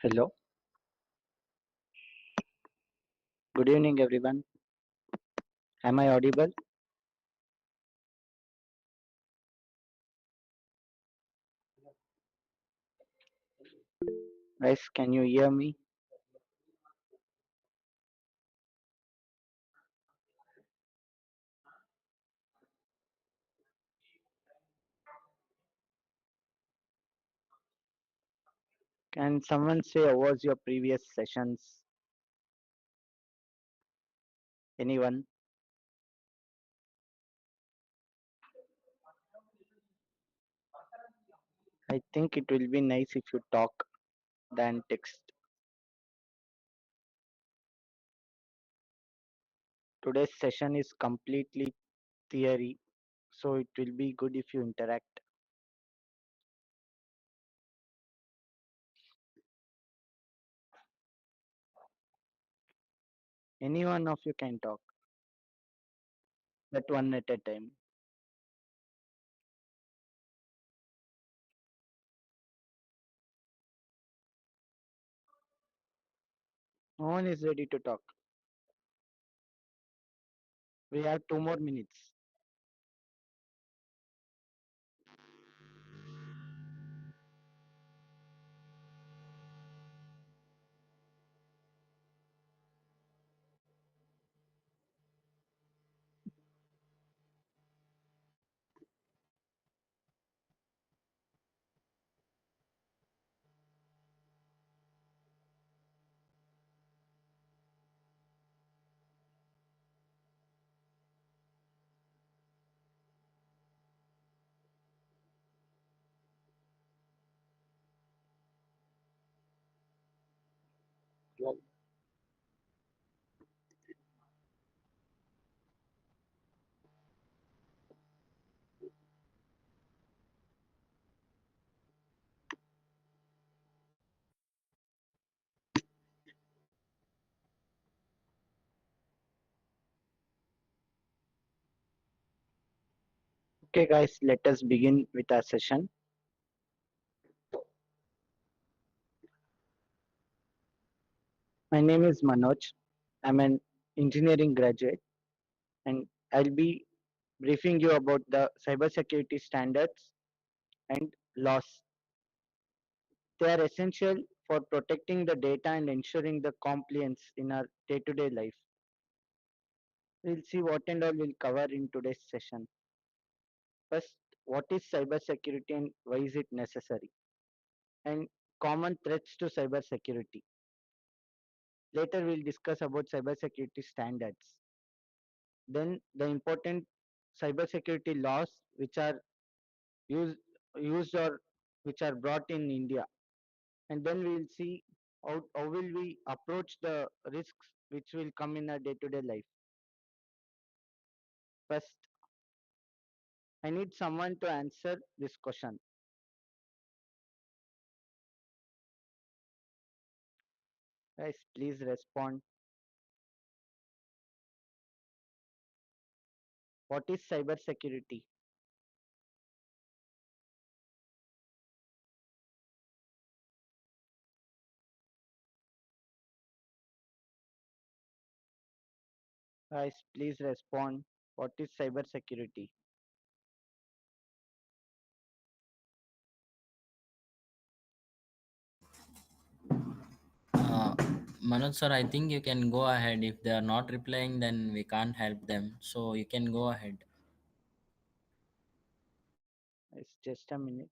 Hello, good evening everyone. Am I audible? Guys, can you hear me? Can someone say how was your previous sessions? Anyone? I think it will be nice if you talk than text. Today's session is completely theory, so it will be good if you interact. Any one of you can talk, but one at a time. No one is ready to talk. We have 2 more minutes. Well, okay, guys, let us begin with our session. My name is Manoj. I'm an engineering graduate and I'll be briefing you about the cybersecurity standards and laws. They are essential for protecting the data and ensuring the compliance in our day-to-day life. We'll see what and all we'll cover in today's session. First, what is cybersecurity and why is it necessary? And common threats to cybersecurity. Later, we'll discuss about cybersecurity standards. Then, the important cybersecurity laws which are used, used or which are brought in India, and then we will see how will we approach the risks which will come in our day-to-day life. First, I need someone to answer this question. Guys, please respond. What is cyber security? Guys, please respond. What is cyber security? Uh, Manoj sir, I think you can go ahead. If they are not replying, then we can't help them. So you can go ahead. It's just a minute.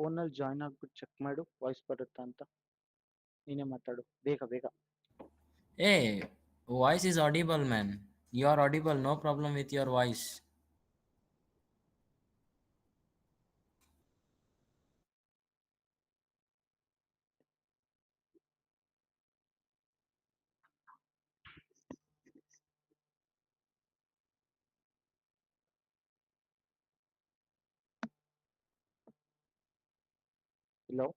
ಫೋನಲ್ಲಿ join ಆಗ್ಬಿಟ್ಟು check ಮಾಡು voice ಬರುತ್ತಾ ಅಂತ ನೀನೇ ಮಾತಾಡು ಬೇಗ ಬೇಗ. Hey, voice is audible, man. You are audible. No problem with your voice. Hello.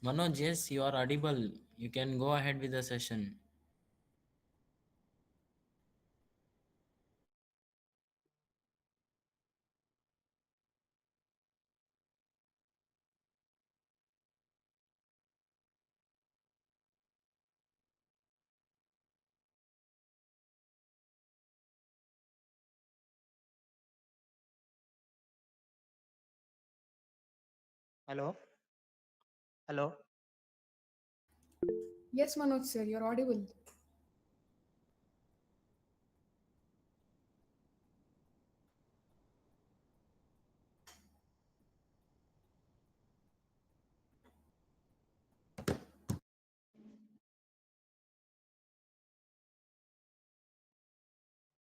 Manoj, yes, you are audible. You can go ahead with the session. Hello, hello, Yes, Manoj sir, you're audible.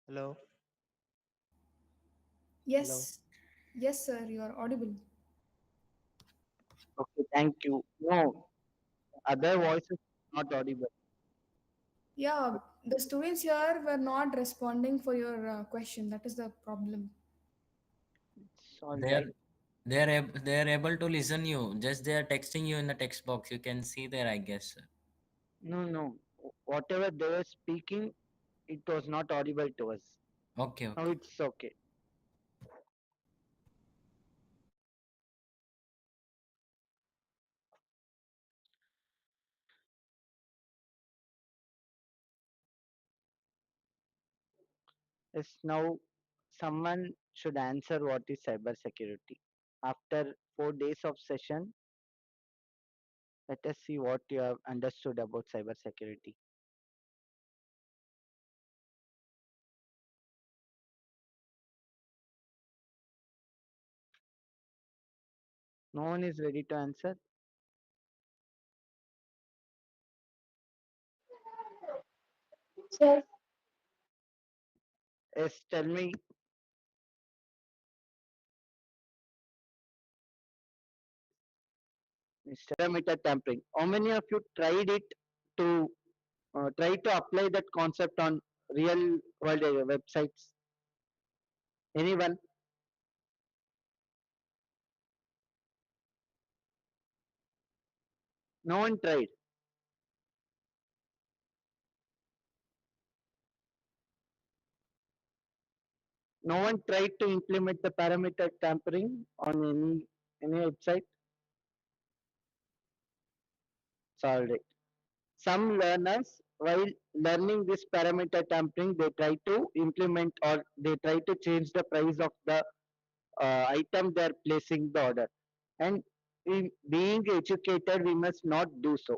hello, hello. Yes, yes, sir, you're audible. Okay, thank you. No, other voices not audible. Yeah, the students here were not responding for your question. That is the problem. It's all They right. are they are able to listen you. Just they are texting you in the text box. You can see there, I guess. No, no. Whatever they were speaking, it was not audible to us. Okay, Now okay. it's okay. Yes, now someone should answer what is cybersecurity. After 4 days of session, let us see what you have understood about cybersecurity. No one is ready to answer. Sir, Yes, tell me, Mr. Parameter tampering. How many of you tried it to try to apply that concept on real world websites? Anyone? No one tried. No one tried to implement the parameter tampering on any website. It's all right. Some learners, while learning this parameter tampering, they try to implement or they try to change the price of the item they are placing the order. And we, being educated, we must not do so.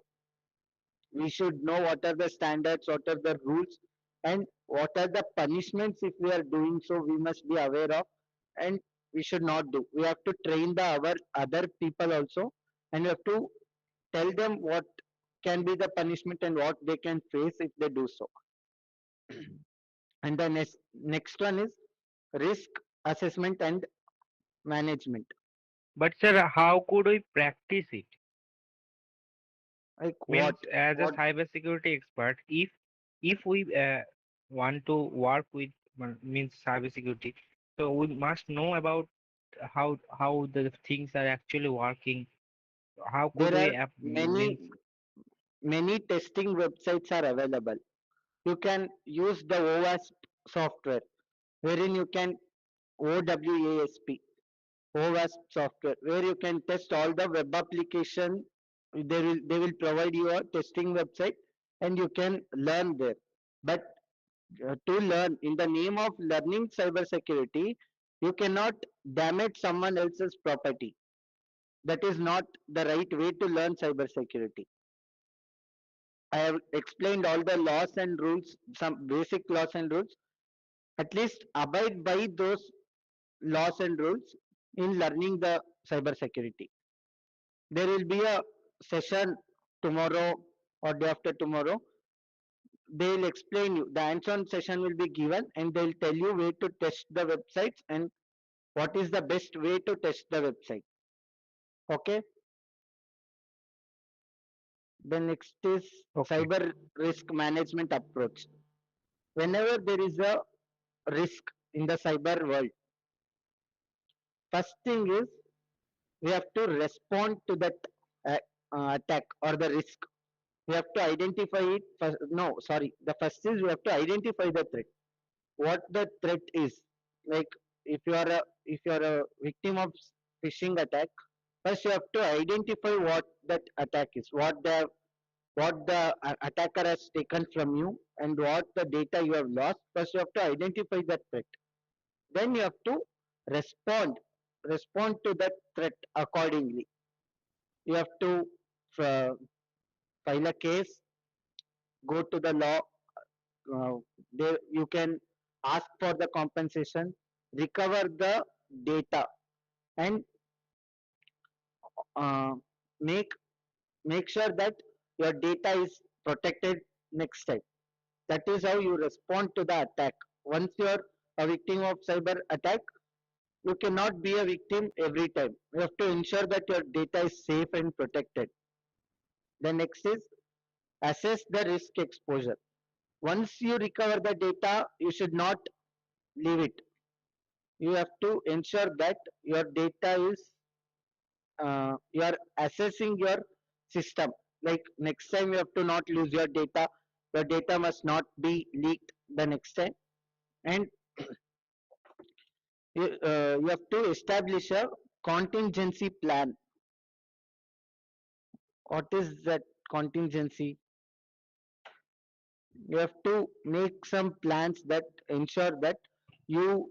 We should know what are the standards, what are the rules, and what are the punishments if we are doing so. We must be aware of, and we should not do. We have to train the our other people also, and we have to tell them what can be the punishment and what they can face if they do so. And the next one is risk assessment and management. But sir, how could we practice it? Like Means as a what cybersecurity expert, if we want to work with means cybersecurity, so we must know about how the things are actually working. How could there we are many means many testing websites are available. You can use the OWASP software, wherein you can OWASP, OWASP software, where you can test all the web application. They will provide you a testing website, and you can learn there. But to learn in the name of learning cybersecurity, you cannot damage someone else's property. That is not the right way to learn cybersecurity. I have explained all the laws and rules, some basic laws and rules. At least abide by those laws and rules in learning the cybersecurity. There will be a session tomorrow or day after tomorrow. They'll explain you. The hands-on session will be given, and they'll tell you where to test the websites and what is the best way to test the website. Okay. The next is okay, cyber risk management approach. Whenever there is a risk in the cyber world, first thing is We have to respond to that uh, attack or the risk. We have to identify it first. No, sorry. The first is we have to identify the threat. What the threat is. Like if you are a victim of phishing attack, first you have to identify what that attack is, what the attacker has taken from you, and what the data you have lost. First you have to identify that threat. Then you have to respond respond to that threat accordingly. You have to uh, file a case, go to the law. You can ask for the compensation, recover the data, and uh, make make sure that your data is protected next time. That is how you respond to the attack. Once you are a victim of cyber attack, you cannot be a victim every time. You have to ensure that your data is safe and protected. The next is assess the risk exposure. Once you recover the data, you should not leave it. You have to ensure that your data is you are assessing your system. Like next time you have to not lose your data. Your data must not be leaked the next time. And you have to establish a contingency plan. What is that contingency? You have to make some plans that ensure that you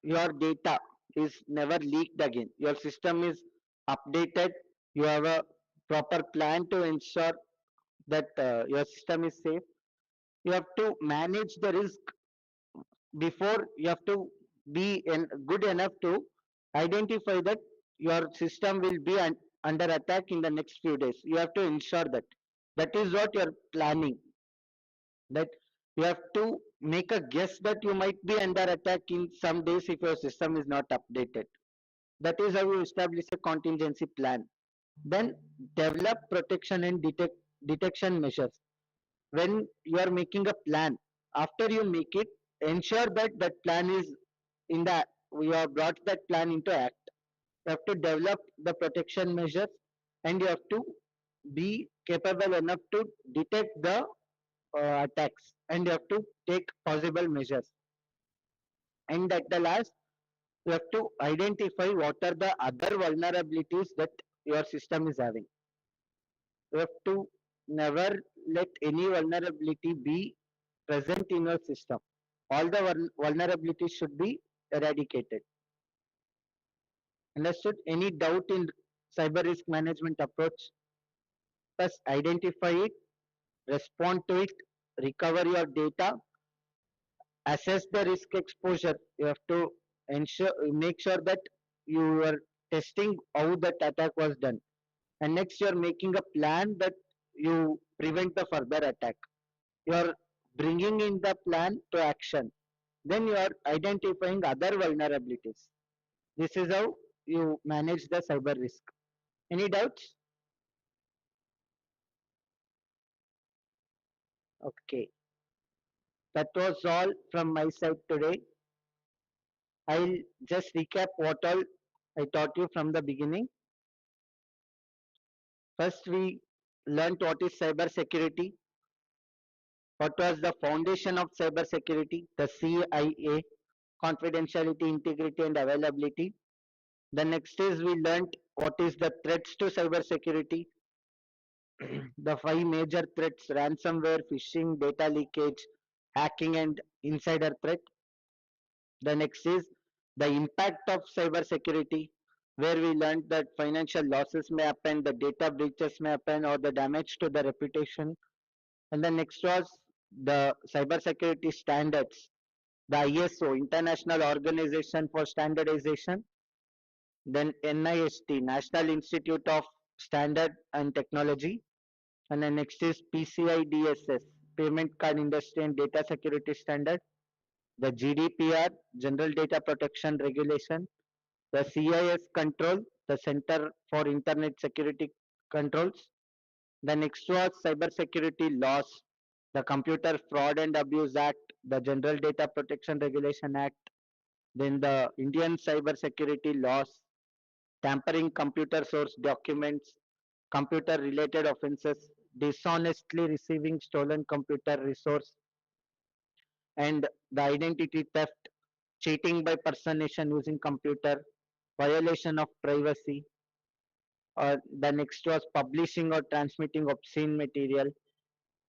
your data is never leaked again. Your system is updated. You have a proper plan to ensure that your system is safe. You have to manage the risk before. You have to be good enough to identify that your system will be under attack in the next few days. You have to ensure that. That is what you are planning. That you have to make a guess that you might be under attack in some days if your system is not updated. That is how you establish a contingency plan. Then develop protection and detection measures. When you are making a plan, after you make it, ensure that that plan is in the you have brought that plan into act. You have to develop the protection measures, and you have to be capable enough to detect the attacks, and you have to take possible measures. And at the last, you have to identify what are the other vulnerabilities that your system is having. You have to never let any vulnerability be present in your system. All the vulnerabilities should be eradicated. Understood? Any doubt in cyber risk management approach? First, identify it, respond to it, recover your data, assess the risk exposure. You have to make sure that you are testing how that attack was done. And next, you are making a plan that you prevent the further attack. You are bringing in the plan to action. Then you are identifying other vulnerabilities. This is how you manage the cyber risk. Any doubts? Okay. That was all from my side today. I'll just recap what all I taught you from the beginning. First, we learned what is cyber security, what was the foundation of cyber security, the CIA, confidentiality, integrity, and availability. The next is we learned what is the threats to cyber security, the five major threats: ransomware, phishing, data leakage, hacking, and insider threat. The next is the impact of cyber security, where we learned that financial losses may happen, the data breaches may happen, or the damage to the reputation. And the next was the cyber security standards, the ISO, International Organization for Standardization, then NIST, National Institute of Standard and Technology, and then next is PCI-DSS, Payment Card Industry and Data Security Standard, the GDPR, General Data Protection Regulation, the CIS control, the Center for Internet Security Controls. The next was cyber security laws, the Computer Fraud and Abuse Act, the General Data Protection Regulation Act, then the Indian cyber security laws, tampering computer source documents, computer related offenses, dishonestly receiving stolen computer resource, and the identity theft, cheating by personation using computer, violation of privacy. The next was publishing or transmitting obscene material,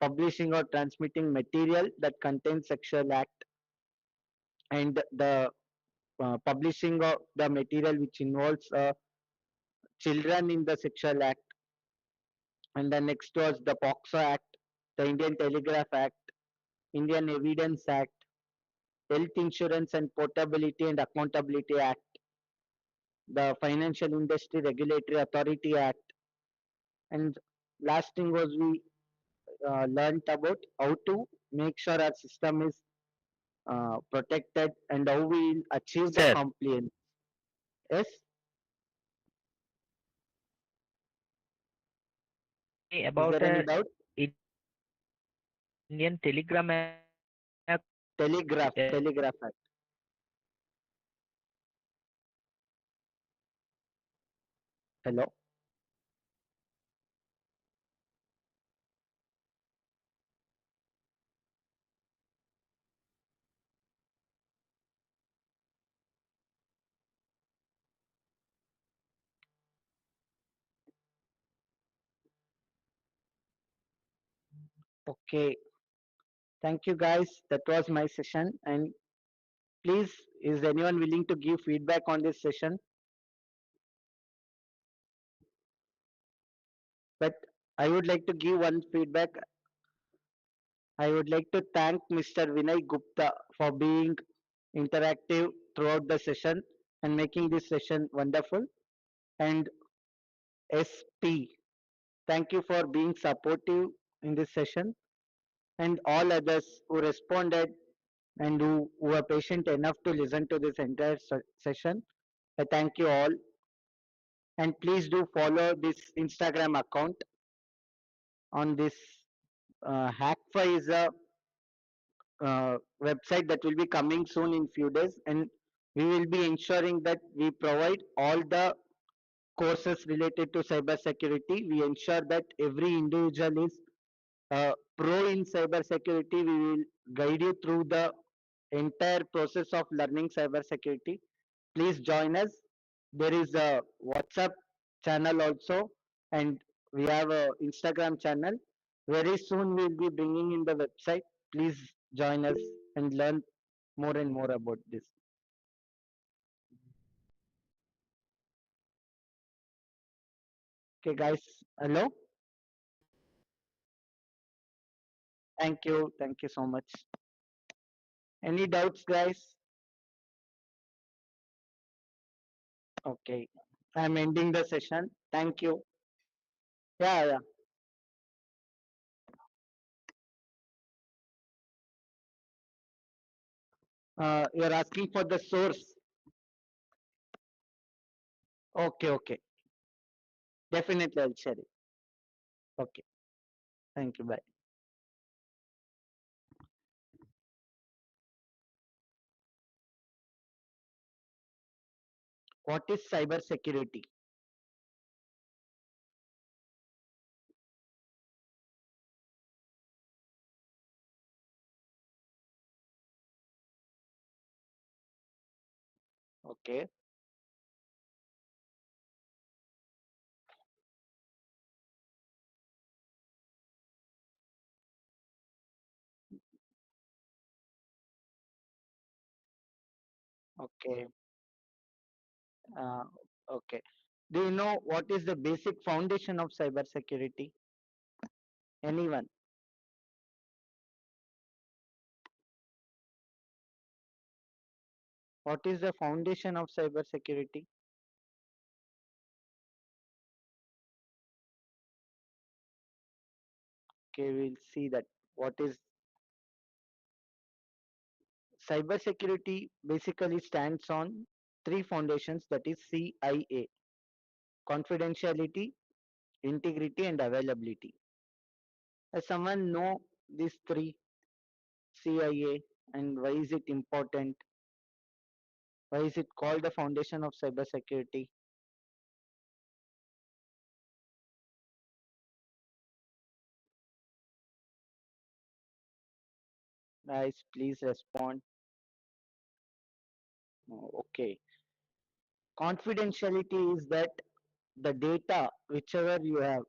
publishing or transmitting material that contains sexual act, and the publishing of the material which involves children in the sexual act. And the next was the POXO Act, the Indian Telegraph Act, Indian Evidence Act, Health Insurance and Portability and Accountability Act, the Financial Industry Regulatory Authority Act, and last thing was we learned about how to make sure our system is protected and how we will achieve the Sir, compliance. Yes, me is about there any the doubt? Indian Telegram Act. Telegraph, Telegraph Act. Hello. Okay. Thank you guys. That was my session. And please, is anyone willing to give feedback on this session? But I would like to give one feedback. I would like to thank Mr. Vinay Gupta for being interactive throughout the session and making this session wonderful. And SP, thank you for being supportive in this session. And all others who responded and who were patient enough to listen to this entire session. I thank you all. And please do follow this Instagram account on this Hackfi is a website that will be coming soon in few days, and we will be ensuring that we provide all the courses related to cyber security. We ensure that every individual is pro in cyber security. We will guide you through the entire process of learning cyber security. Please join us. There is a WhatsApp channel also, and we have a Instagram channel. Very soon we'll be bringing in the website. Please join us and learn more and more about this. Okay, guys. Hello. Thank you. Thank you so much. Any doubts, guys? Okay. I'm ending the session. Thank you. Yeah, yeah. You're asking for the source. Okay, okay. Definitely, I'll share it. Okay. Thank you. Bye. What is cyber security? Okay. Okay. Uh, okay. Do you know what is the basic foundation of cyber security? Anyone? What is the foundation of cyber security? Okay, we'll see that. What is cyber security basically stands on three foundations, that is CIA: confidentiality, integrity, and availability. Does someone know these three, CIA, and why is it important? Why is it called the foundation of cyber security? Guys, please respond. Okay. Confidentiality is that the data, whichever you have,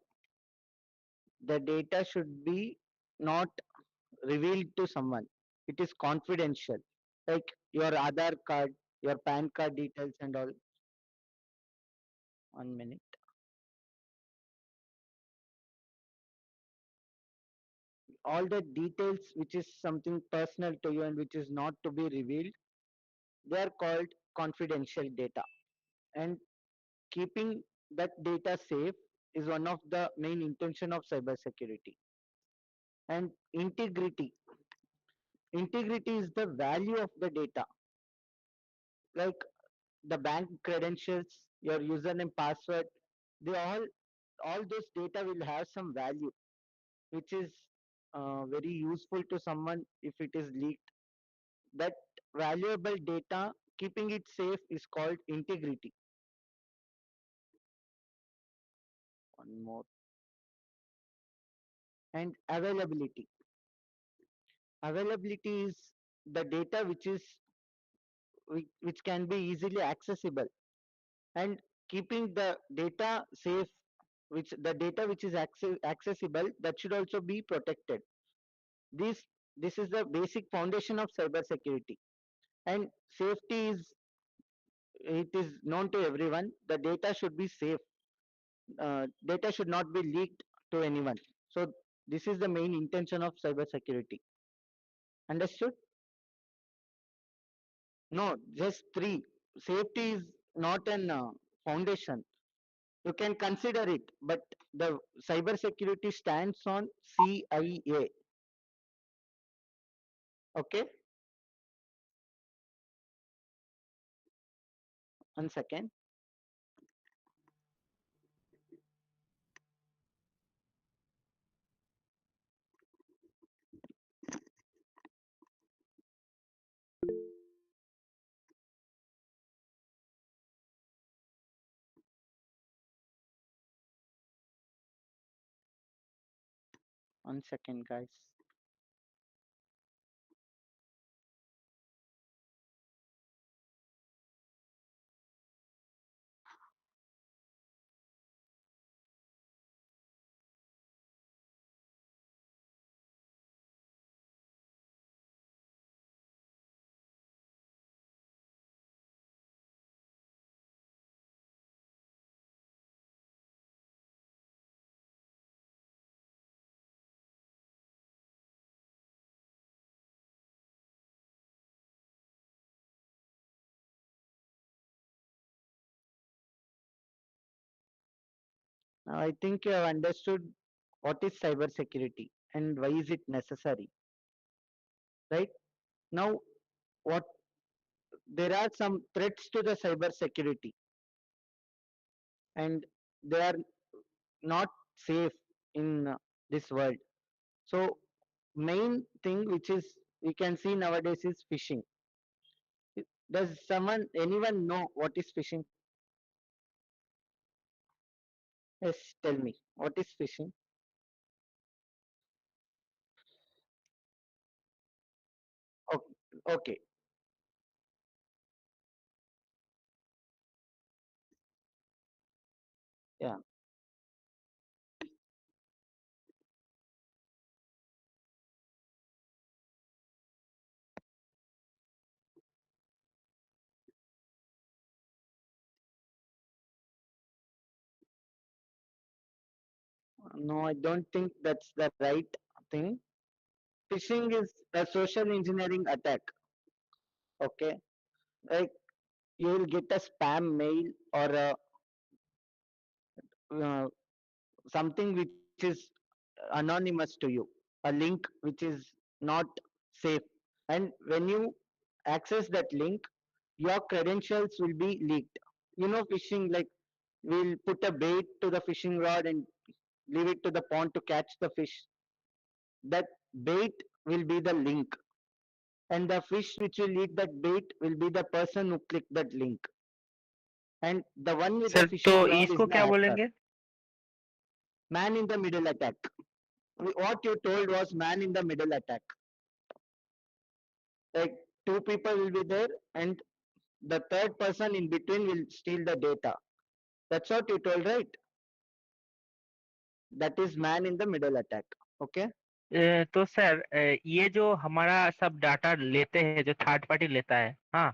the data should be not revealed to someone. It is confidential. Like your Aadhaar card, your PAN card details and all. 1 minute. All the details which is something personal to you and which is not to be revealed, they are called confidential data. And keeping that data safe is one of the main intention of cybersecurity. And integrity is the value of the data. Like the bank credentials, your username, password, they all those data will have some value, which is very useful to someone if it is leaked. That valuable data, keeping it safe is called integrity. One more. And availability is the data which can be easily accessible, and keeping the data safe, which the data which is accessible, that should also be protected. This this is the basic foundation of cyber security. And safety is, it is known to everyone, the data should be safe. Data should not be leaked to anyone. So this is the main intention of cyber security. Understood? No, just three. Safety is not an foundation. You can consider it, but the cyber security stands on CIA. Okay, 1 second. 1 second, guys. Now I think you have understood what is cyber security and why is it necessary, right? Now, what there are some threats to the cyber security, and they are not safe in this world. So main thing which is we can see nowadays is phishing. Does anyone know what is phishing? Yes, tell me what is phishing. Okay, okay. Yeah. No, I don't think that's the right thing. Phishing is a social engineering attack. Okay, like you will get a spam mail or uh, something which is anonymous to you, a link which is not safe, and when you access that link, your credentials will be leaked. You know, phishing, like we'll put a bait to the fishing rod and leave it to the pond to catch the fish. That bait will be the link, and the fish which will eat that bait will be the person who clicked that link, and the one with the sir तो fishing rod is इसको the क्या hacker. बोलेंगे? Man in the middle attack. What you told was man in the middle attack. Like two people will be there, and the third person in between will steal the data. That's what you told, right? That is man in the middle attack. Okay. तो sir ये जो हमारा सब data लेते हैं, जो third party लेता है, हाँ,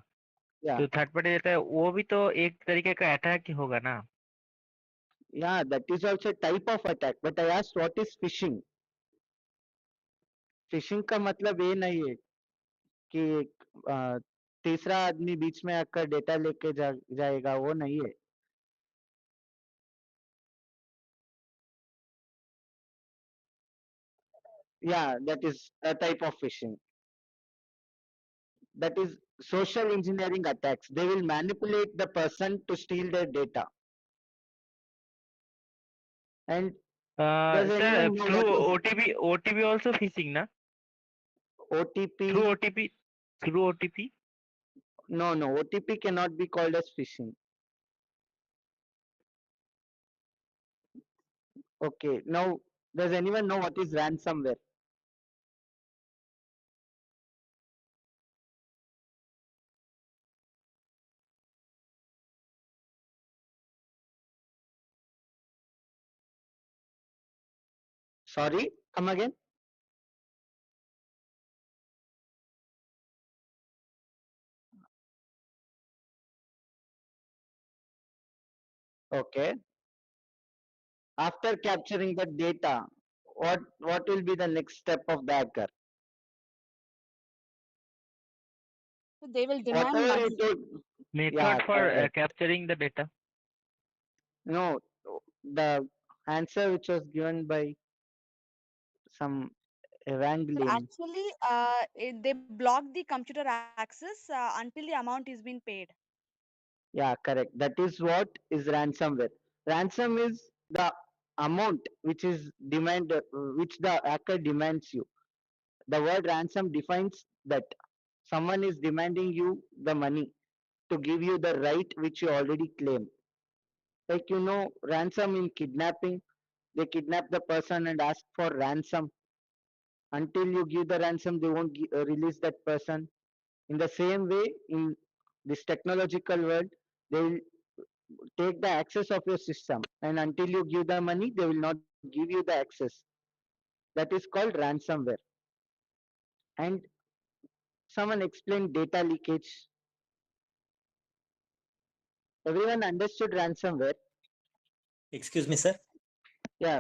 Yeah. जो थर्ड पार्टी लेता है वो भी तो एक तरीके का अटैक ही होगा ना? Yeah, that is also a type of attack. But I asked what is phishing? Phishing का मतलब ये नहीं है कि अ, तीसरा आदमी बीच में आकर डेटा लेके जाएगा, वो नहीं है. Yeah, that is a type of phishing. That is social engineering attacks. They will manipulate the person to steal their data. And does sir anyone know through what is OTP, OTP also phishing ना? Through OTP? OTP, through OTP. No, no, OTP cannot be called as phishing. Okay, now does anyone know what is ransomware? Sorry, come again. Okay. After capturing the data, what will be the next step of the hacker? So they will demand Whatever you money. told. Yeah, method for correct. Capturing the data. No, the answer which was given by some Sir, Evangelion. actually, they block the computer access until the amount is being paid. Yeah, correct. That is what is ransomware. Ransom is the amount which is which the hacker demands you. The word ransom defines that someone is demanding you the money to give you the right which you already claim. Like ransom in kidnapping, they kidnap the person and ask for ransom. Until you give the ransom, they won't release that person. In the same way, in this technological world, they will take the access of your system, and until you give the money, they will not give you the access. That is called ransomware. And someone explained data leakage. Everyone understood ransomware. Excuse me, sir. Yeah,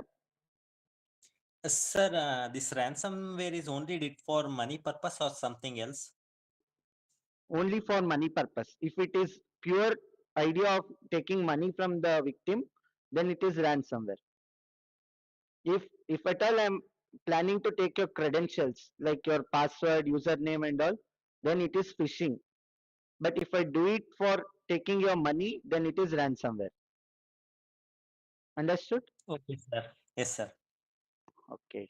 Sir, this ransomware is only did for money purpose or something else? only for money purpose. If it is pure idea of taking money from the victim, then it is ransomware. If at all I'm planning to take your credentials, like your password, username, and all, then it is phishing. But if I do it for taking your money, then it is ransomware. Understood? Okay, sir. Yes, sir. Okay.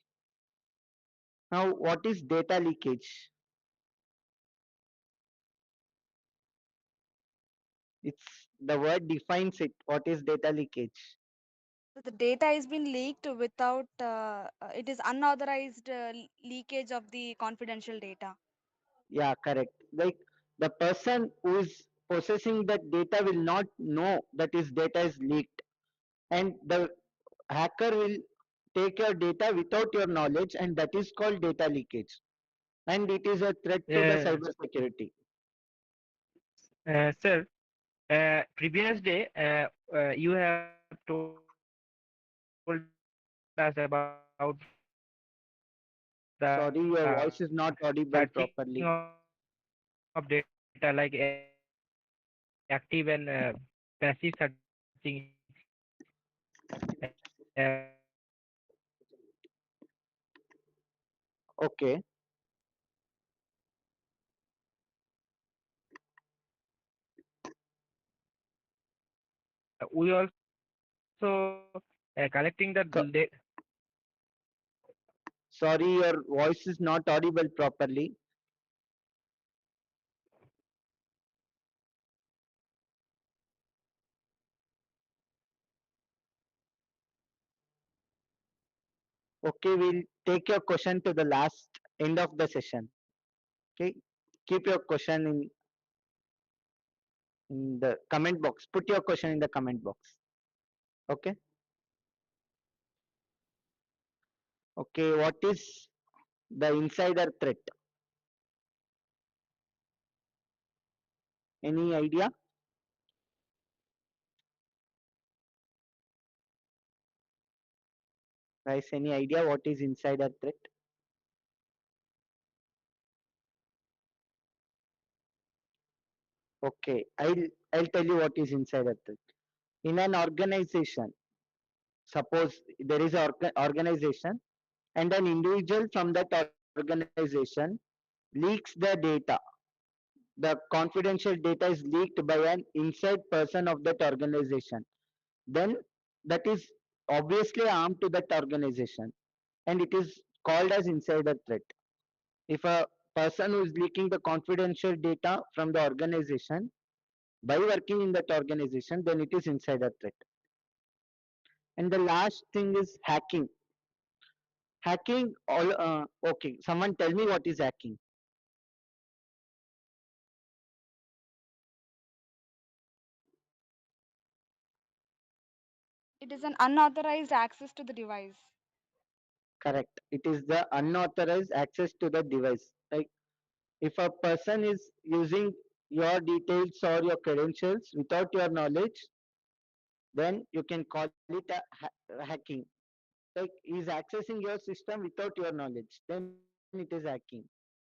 Now, what is data leakage? It's the word defines it. What is data leakage? So the data is being leaked without it is unauthorized leakage of the confidential data. Yeah, correct. Like the person who is possessing that data will not know that his data is leaked, and the hacker will take your data without your knowledge, and that is called data leakage. And it is a threat to the cyber security. Sir, previous day, you have told us about the Sorry, your voice is not searching audible of data properly. like active and passive searching. Okay. We also collecting the So, sorry, your voice is not audible properly. Okay, we'll take your question to the last end of the session. Okay. keep your question in the comment box. Put your question in the comment box. Okay. Okay. What is the insider threat? Any idea? Guys, any idea what is insider threat? Okay, I'll tell you what is insider threat. In an organization, suppose there is an organization and an individual from that organization leaks the data. The confidential data is leaked by an inside person of that organization. Then that is obviously harm to that organization, and it is called as insider threat. If a person who is leaking the confidential data from the organization by working in that organization, then it is insider threat. And the last thing is hacking. Hacking all okay. Someone tell me what is hacking. It is an unauthorized access to the device. Correct. It is the unauthorized access to the device. Like if a person is using your details or your credentials without your knowledge, then you can call it hacking. Like he is accessing your system without your knowledge, then it is hacking.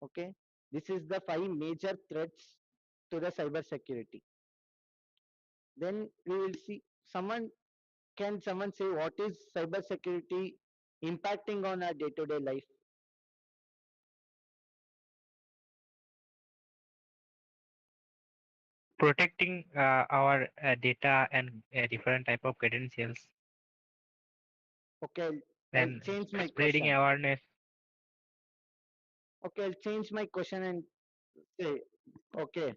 Okay, this is the 5 major threats to the cyber security. Then we will see someone, can someone say what is cyber security impacting on our day to day life? Protecting our data and different type of credentials, Okay, I'll then change my spreading question. awareness. Okay, I'll change my question and say, okay,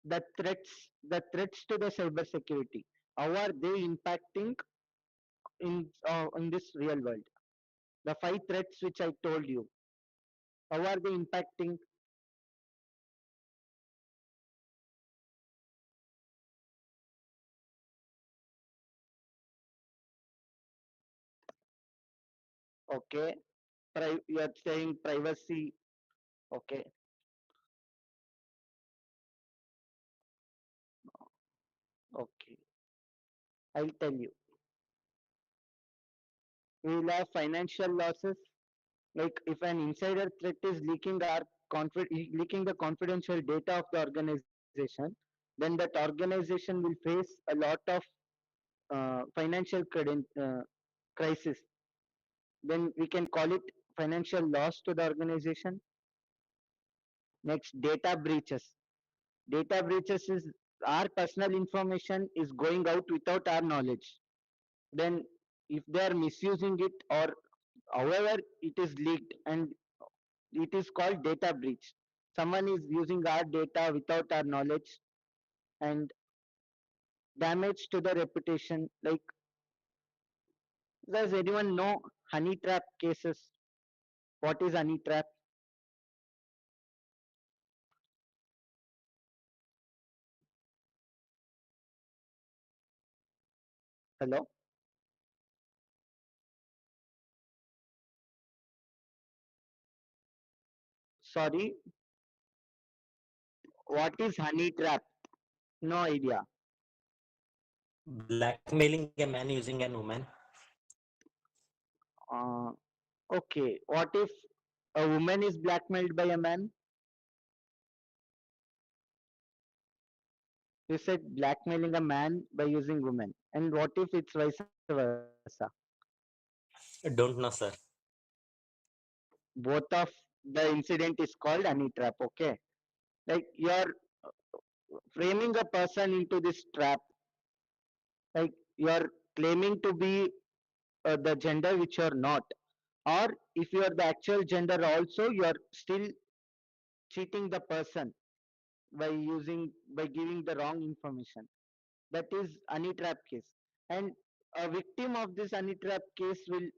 the threats to the cyber security, how are they impacting in this real world? The 5 threats which I told you, how are they impacting? Okay, you are saying privacy. Okay, okay, I'll tell you. We will have financial losses. Like if an insider threat is leaking the confidential data of the organization, then that organization will face a lot of financial crisis. Then we can call it financial loss to the organization. Next, data breaches. Data breaches is our personal information is going out without our knowledge. Then if they are misusing it, or however it is leaked, and it is called data breach. Someone is using our data without our knowledge. And damage to the reputation. Like, does anyone know honey trap cases? What is honey trap? Hello? Sorry, what is honey trap? No idea. Blackmailing a man using an woman. Uh, okay, what if a woman is blackmailed by a man? You said blackmailing a man by using women. And what if it's vice versa? Don't know, sir. Both of the incident is called honey trap, okay? Like you're framing a person into this trap, like you're claiming to be the gender which you're not, or if you're the actual gender also, you're still cheating the person by giving the wrong information. That is honey trap case. And a victim of this honey trap case will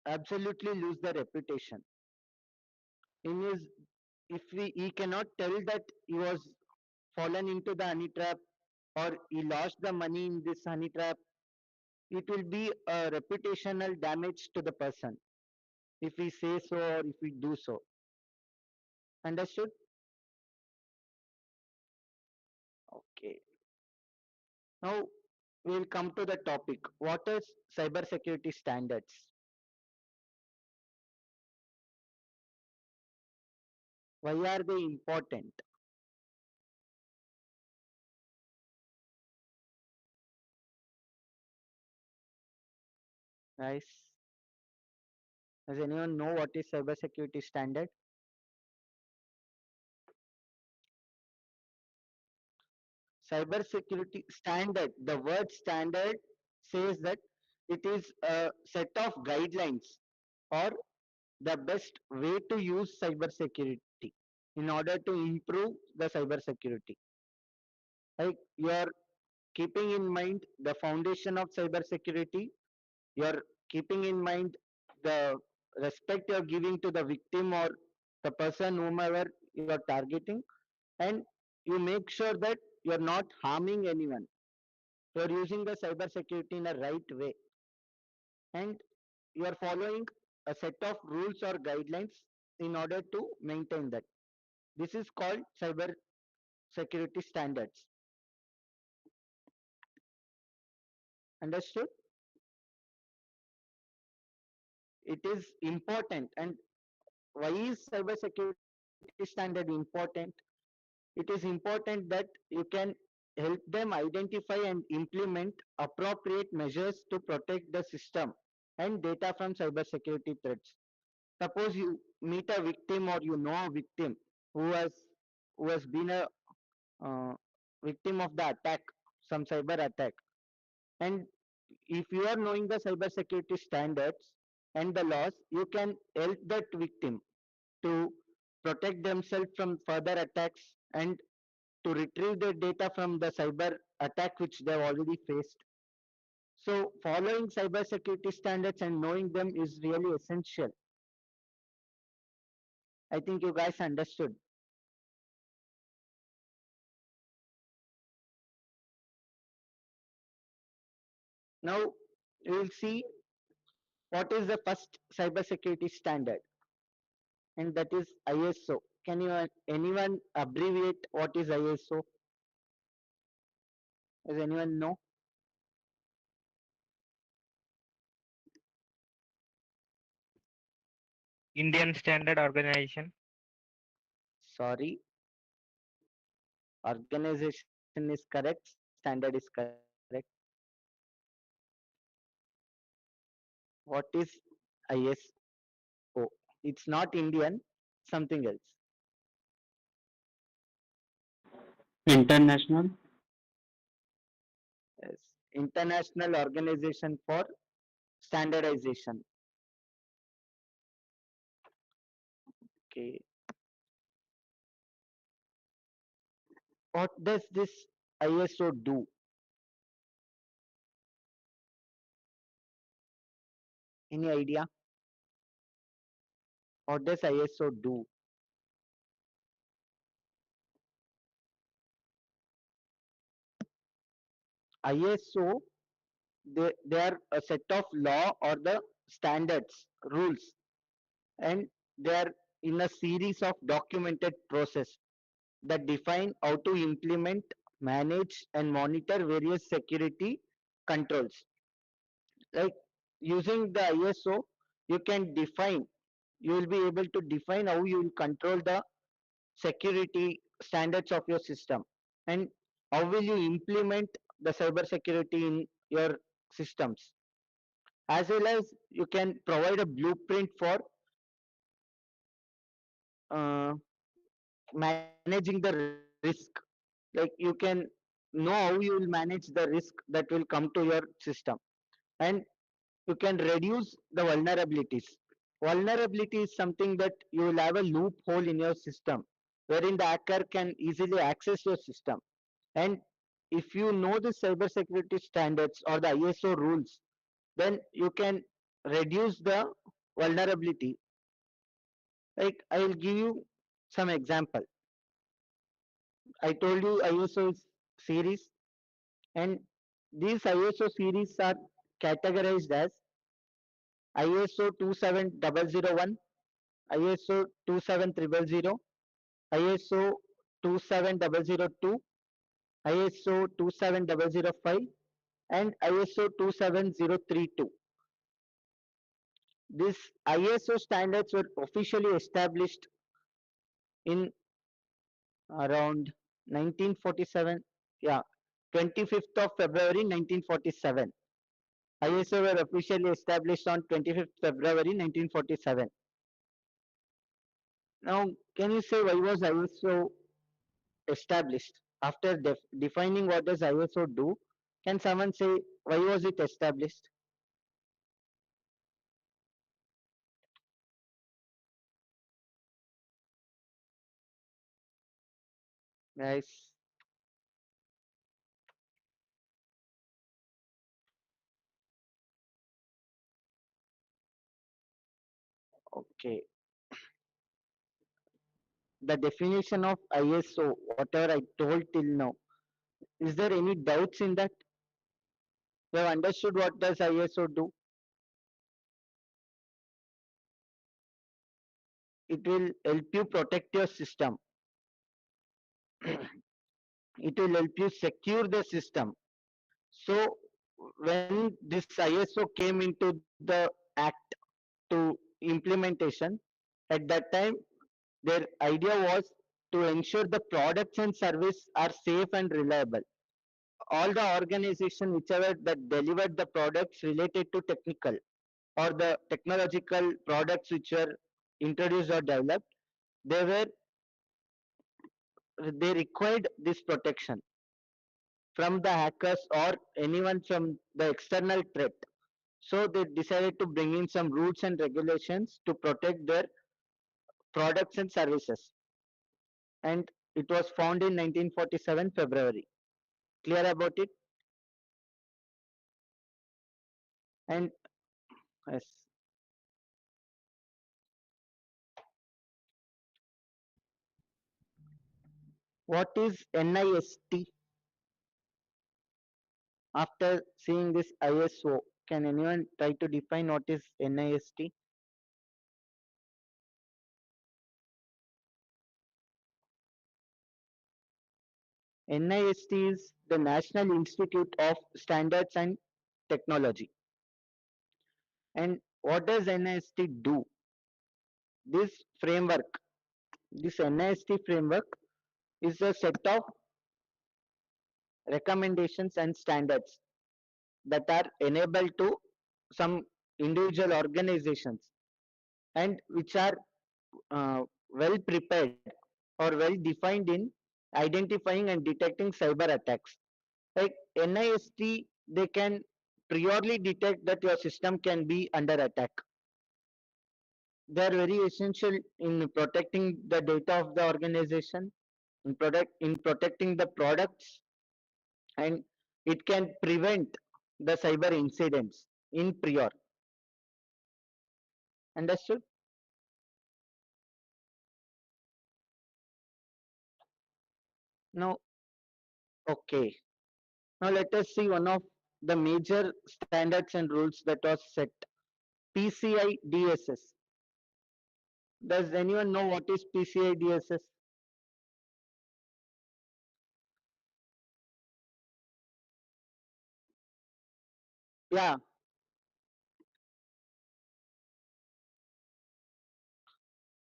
absolutely lose their reputation in his if he cannot tell that he was fallen into the honey trap or he lost the money in this honey trap, it will be a reputational damage to the person if we say so or if we do so. Understood? Okay. Now we'll come to the topic. What is cybersecurity standards? Why are they important? Guys, does anyone know what is cybersecurity standard? Cybersecurity standard, the word standard says that it is a set of guidelines or the best way to use cybersecurity in order to improve the cybersecurity. Like you are keeping in mind the foundation of cybersecurity, you are keeping in mind the respect you are giving to the victim or the person whomever you are targeting, and you make sure that you are not harming anyone. You are using the cybersecurity in a right way, and you are following a set of rules or guidelines in order to maintain that. This is called cyber security standards. Understood? It is important. And why is cyber security standard important? It is important that you can help them identify and implement appropriate measures to protect the system and data from cybersecurity threats. Suppose you meet a victim or you know a victim who has been a uh, victim of the attack, some cyber attack, and if you are knowing the cyber security standards and the laws, you can help that victim to protect themselves from further attacks and to retrieve their data from the cyber attack which they have already faced. So following cyber security standards and knowing them is really essential. I think you guys understood. Now we will see what is the first cyber security standard, and that is ISO. Can you anyone abbreviate what is ISO? Does anyone know? Indian Standard Organization. Sorry, organization is correct, standard is correct. What is ISO? It's not Indian, something else. International. Yes. International Organization for Standardization. Okay. What does this ISO do? Any idea? What does ISO do? ISO, they are a set of law or the standards, rules, and they are in a series of documented process that define how to implement, manage, and monitor various security controls. Like using the ISO, you can define, you will be able to define how you will control the security standards of your system, and how will you implement the cyber security in your systems, as well as you can provide a blueprint for managing the risk. Like you can know how you will manage the risk that will come to your system, and you can reduce the vulnerabilities. Vulnerability is something that you will have a loophole in your system wherein the hacker can easily access your system. And if you know the cybersecurity standards or the ISO rules, then you can reduce the vulnerability. Like I will give you some example. I told you ISO series, and these ISO series are categorized as ISO 27001, ISO 27000, ISO 27002, ISO 27005, and ISO 27032. These ISO standards were officially established in around 1947. Yeah, 25th of February 1947. ISO were officially established on 25th February 1947. Now, can you say why was ISO established? After defining what does ISO do, can someone say why was it established? Guys, okay. The definition of ISO, whatever I told till now, is there any doubts in that? You have understood what does ISO do? It will help you protect your system. It will help you secure the system. So when this ISO came into the act to implementation, at that time their idea was to ensure the products and service are safe and reliable. All the organization whichever that delivered the products related to technical or the technological products which were introduced or developed, they were they required this protection from the hackers or anyone from the external threat. So they decided to bring in some rules and regulations to protect their products and services. And it was found in 1947 February. Clear about it? And yes, what is NIST? After seeing this ISO, can anyone try to define what is NIST? NIST is the National Institute of Standards and Technology. And what does NIST do? This framework, this NIST framework is a set of recommendations and standards that are enabled to some individual organizations and which are well prepared or well defined in identifying and detecting cyber attacks. Like NIST, they can priorly detect that your system can be under attack. They are very essential in protecting the data of the organization, in protecting the products, and it can prevent the cyber incidents in prior. Understood? Now, okay. Now let us see one of the major standards and rules that was set. PCI DSS. Does anyone know what is PCI DSS? Yeah,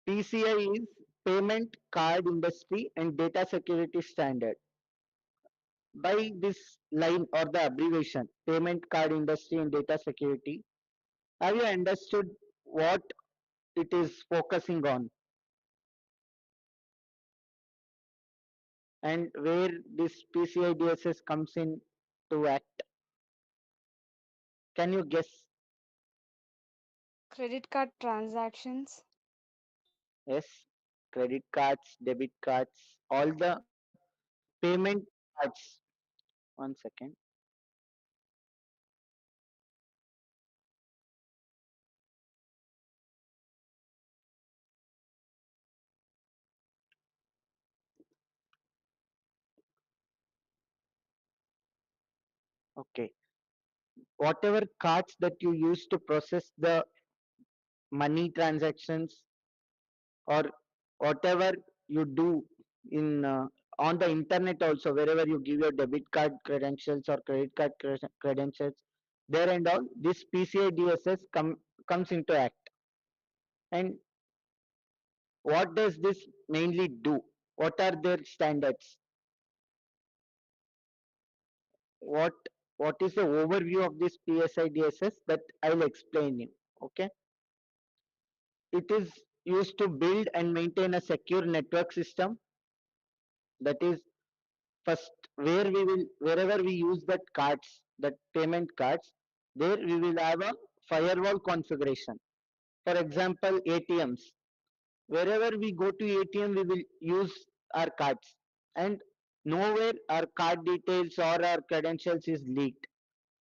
PCI is Payment Card Industry and Data Security Standard. By this line or the abbreviation, Payment Card Industry and Data Security, have you understood what it is focusing on and where this PCI DSS comes in to act? Can you guess? Credit card transactions. Yes, credit cards, debit cards, all the payment cards. One second. Okay. Whatever cards that you use to process the money transactions or whatever you do in on the internet also, wherever you give your debit card credentials or credit card credentials, there and all, this PCI DSS comes into act. And what does this mainly do? What are their standards? What what is the overview of this PSI DSS that I'll explain you. Okay. It is used to build and maintain a secure network system. That is, first, wherever we use that cards, that payment cards, there we will have a firewall configuration. For example, ATMs. Wherever we go to ATM, we will use our cards, and nowhere our card details or our credentials is leaked.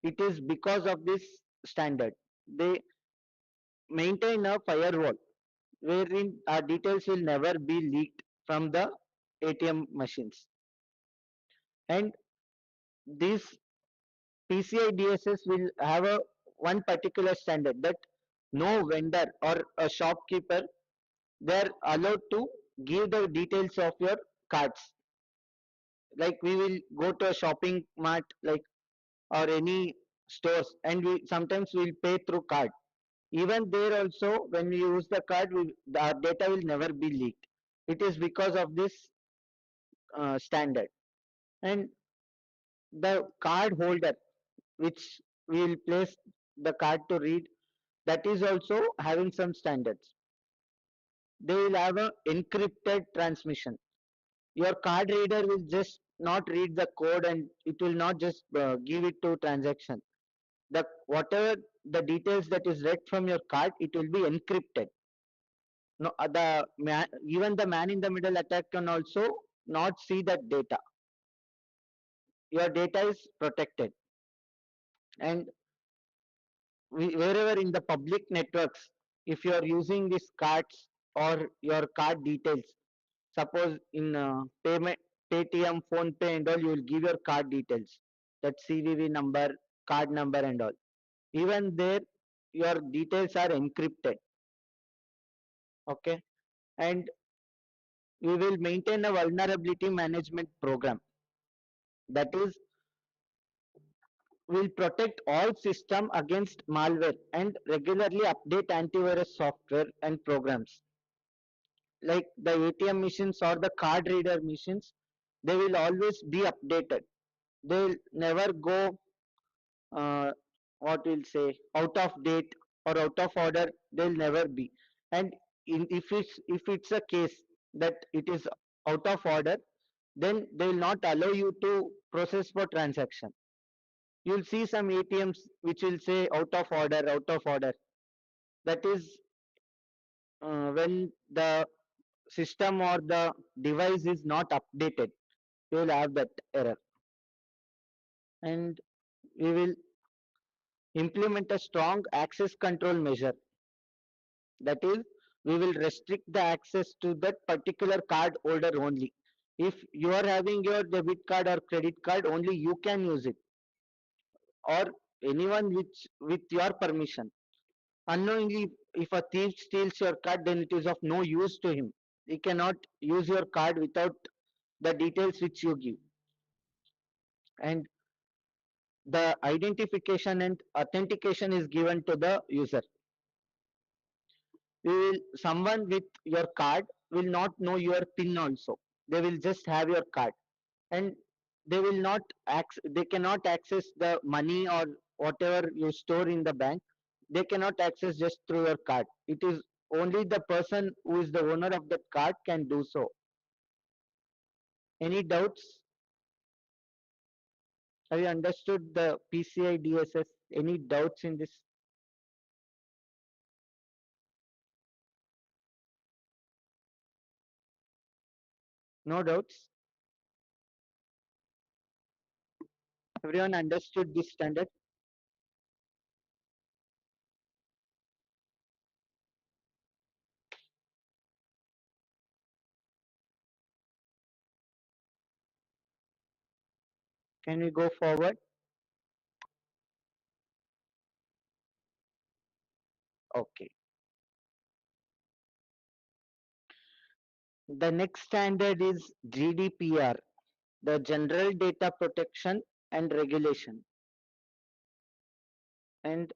It is because of this standard. They maintain a firewall wherein our details will never be leaked from the ATM machines. And this PCI DSS will have a one particular standard that no vendor or a shopkeeper, they are allowed to give the details of your cards. Like we will go to a shopping mart, like, or any stores, and we sometimes will pay through card. Even there also, when we use the card, our data will never be leaked. It is because of this standard. And the card holder, which we will place the card to read, that is also having some standards. They will have a encrypted transmission. Your card reader will just not read the code, and it will not just give it to transaction. The whatever the details that is read from your card, it will be encrypted. No, even the man in the middle attack can also not see that data. Your data is protected. And wherever in the public networks, if you are using these cards or your card details, suppose in payment, Paytm, Phone Pay and all, you will give your card details, that CVV number, card number and all. Even there, your details are encrypted. Okay. And we will maintain a vulnerability management program. That is, will protect all system against malware and regularly update antivirus software and programs. Like the ATM machines or the card reader machines, they will always be updated. They will never go, what we'll say, out of date or out of order. They'll never be. And if it's a case that it is out of order, then they will not allow you to process for transaction. You'll see some ATMs which will say out of order, out of order. That is when the system or the device is not updated, you will have that error. And we will implement a strong access control measure. That is, we will restrict the access to that particular card holder only. If you are having your debit card or credit card, only you can use it, or anyone with your permission. Unknowingly, if a thief steals your card, then it is of no use to him. He cannot use your card without the details which you give. And the identification and authentication is given to the user. Someone with your card will not know your PIN also. They will just have your card, and they cannot access the money or whatever you store in the bank. They cannot access just through your card. It is only the person who is the owner of that card can do so. Any doubts? Have you understood the PCI DSS? Any doubts in this? No doubts? Everyone understood this standard? Can we go forward? Okay. The next standard is GDPR, the General Data Protection and Regulation. And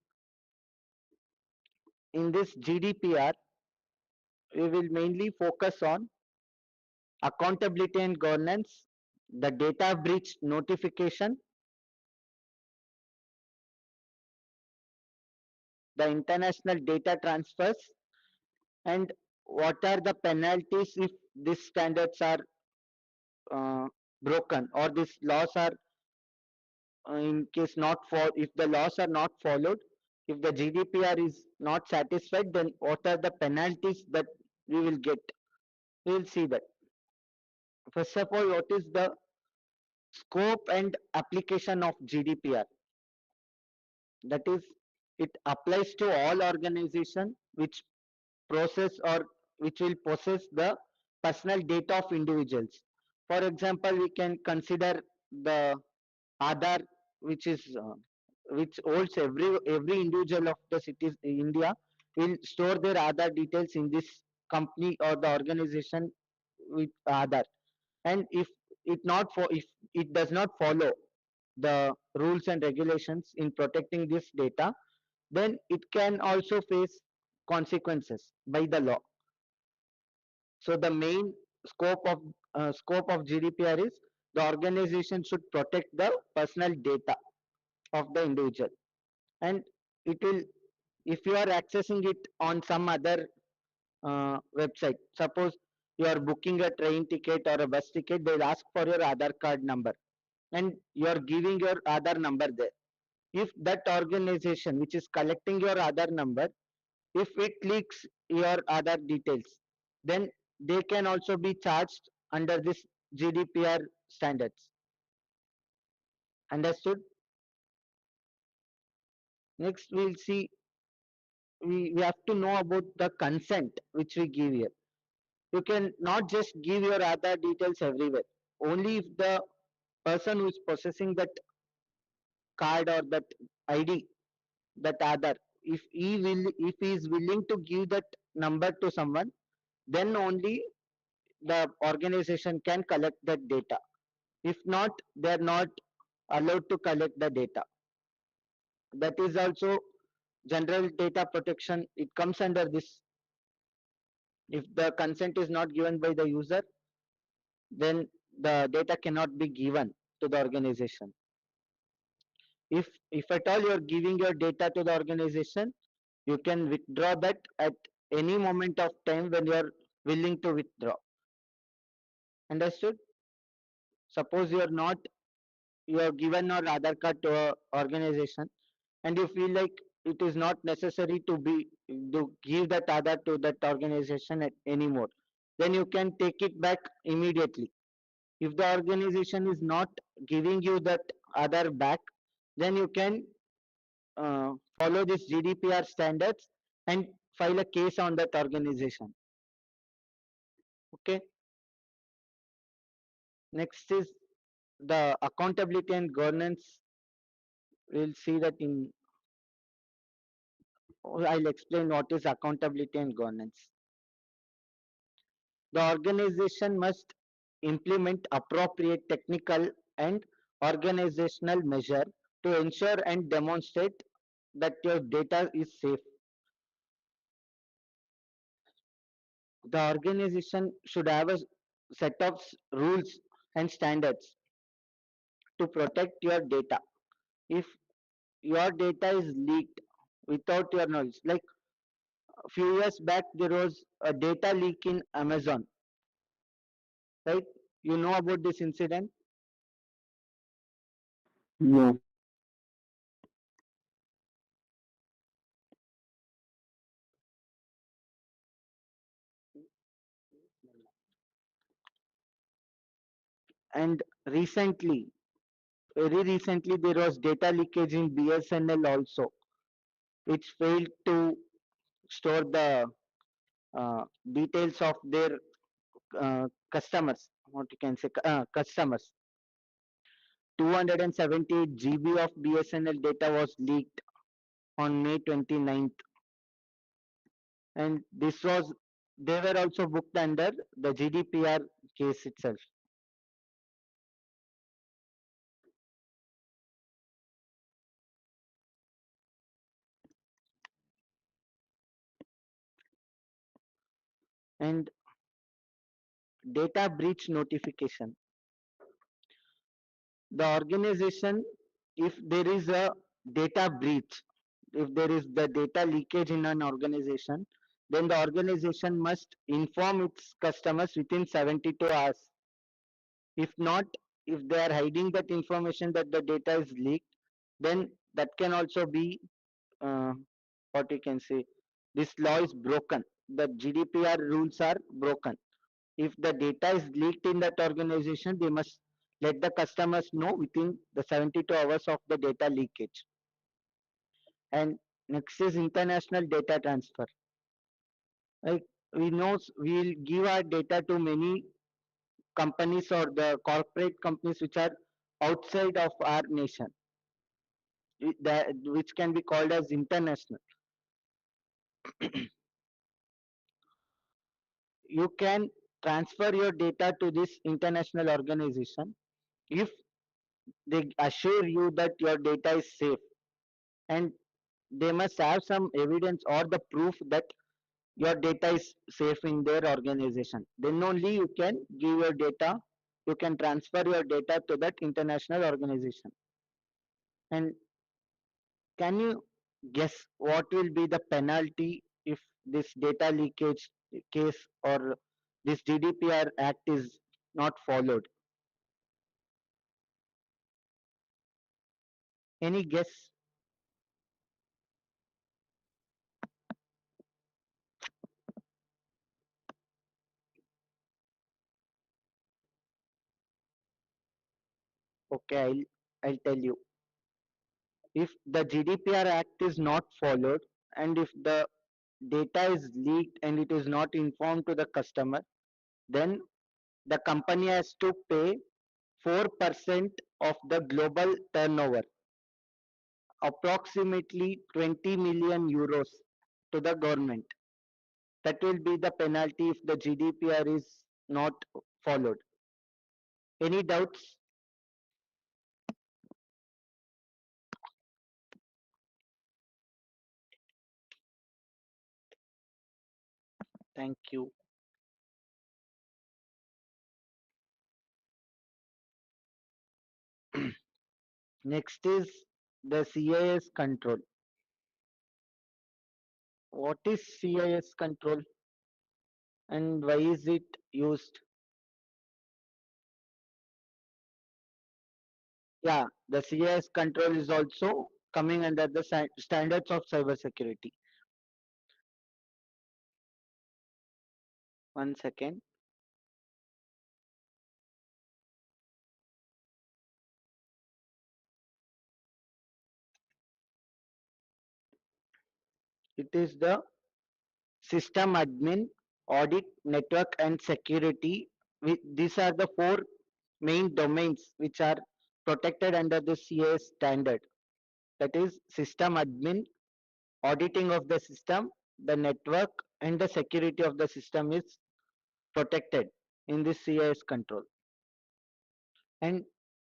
in this GDPR, we will mainly focus on accountability and governance, the data breach notification, the international data transfers, and what are the penalties if these standards are broken or these laws are in case not for if the laws are not followed, if the GDPR is not satisfied, then what are the penalties that we will get? We will see that. First of all, what is the scope and application of GDPR? That is, it applies to all organizations which process or which will possess the personal data of individuals. For example, we can consider the Aadhaar, which is which holds every individual of the cities in India will store their Aadhaar details in this company or the organization with Aadhaar. And if it does not follow the rules and regulations in protecting this data, then it can also face consequences by the law. So the main scope of GDPR is the organization should protect the personal data of the individual, and it will, if you are accessing it on some other website, suppose you are booking a train ticket or a bus ticket, they'll ask for your Aadhaar card number, and you are giving your Aadhaar number there. If that organization which is collecting your Aadhaar number, if it leaks your Aadhaar details, then they can also be charged under this GDPR standards. Understood? Next, we'll see, we have to know about the consent which we give here. You can not just give your Aadhaar details everywhere. Only if the person who is possessing that card or that ID, that Aadhaar, if he is willing to give that number to someone, then only the organization can collect that data. If not, they are not allowed to collect the data. That is also general data protection. It comes under this. If the consent is not given by the user, then the data cannot be given to the organization. If at all you are giving your data to the organization, you can withdraw that at any moment of time when you are willing to withdraw. Understood? Suppose you are not, you have given your Aadhaar card to a organization and you feel like it is not necessary to give that Aadhaar to that organization anymore, then you can take it back immediately. If the organization is not giving you that Aadhaar back, then you can follow this GDPR standards and file a case on that organization. Okay. Next is the accountability and governance. We'll see that in, I'll explain what is accountability and governance. The organization must implement appropriate technical and organizational measure to ensure and demonstrate that your data is safe. The organization should have a set of rules and standards to protect your data. If your data is leaked without your knowledge, like a few years back there was a data leak in Amazon, right? You know about this incident? No. And recently, very recently, there was data leakage in BSNL also, which failed to store the details of their customers, what you can say, customers. 278 GB of BSNL data was leaked on May 29th. and they were also booked under the GDPR case itself. And data breach notification. The organization, if there is a data breach, if there is the data leakage in an organization, then the organization must inform its customers within 72 hours. If not, if they are hiding that information that the data is leaked, then that can also be uh, what you can say, this law is broken. The GDPR rules are broken. If the data is leaked in that organization, they must let the customers know within the 72 hours of the data leakage. And next is international data transfer. Like we know we'll give our data to many companies or the corporate companies which are outside of our nation, which can be called as international. You can transfer your data to this international organization if they assure you that your data is safe, and they must have some evidence or the proof that your data is safe in their organization. Then only you can give your data, you can transfer your data to that international organization. And can you guess what will be the penalty if this data leakage case or this GDPR act is not followed? Any guess? Okay, I'll tell you. If the GDPR Act is not followed, and if the data is leaked and it is not informed to the customer, then the company has to pay 4% of the global turnover, approximately 20 million euros, to the government. That will be the penalty if the GDPR is not followed. Any doubts? Thank you. Next is the CIS control. What is CIS control and why is it used? Yeah, the CIS control is also coming under the standards of cybersecurity. One second. It is the system admin, audit, network, and security. These are the four main domains which are protected under the CIS standard. That is system admin, auditing of the system, the network, and the security of the system is protected in this CIS control. And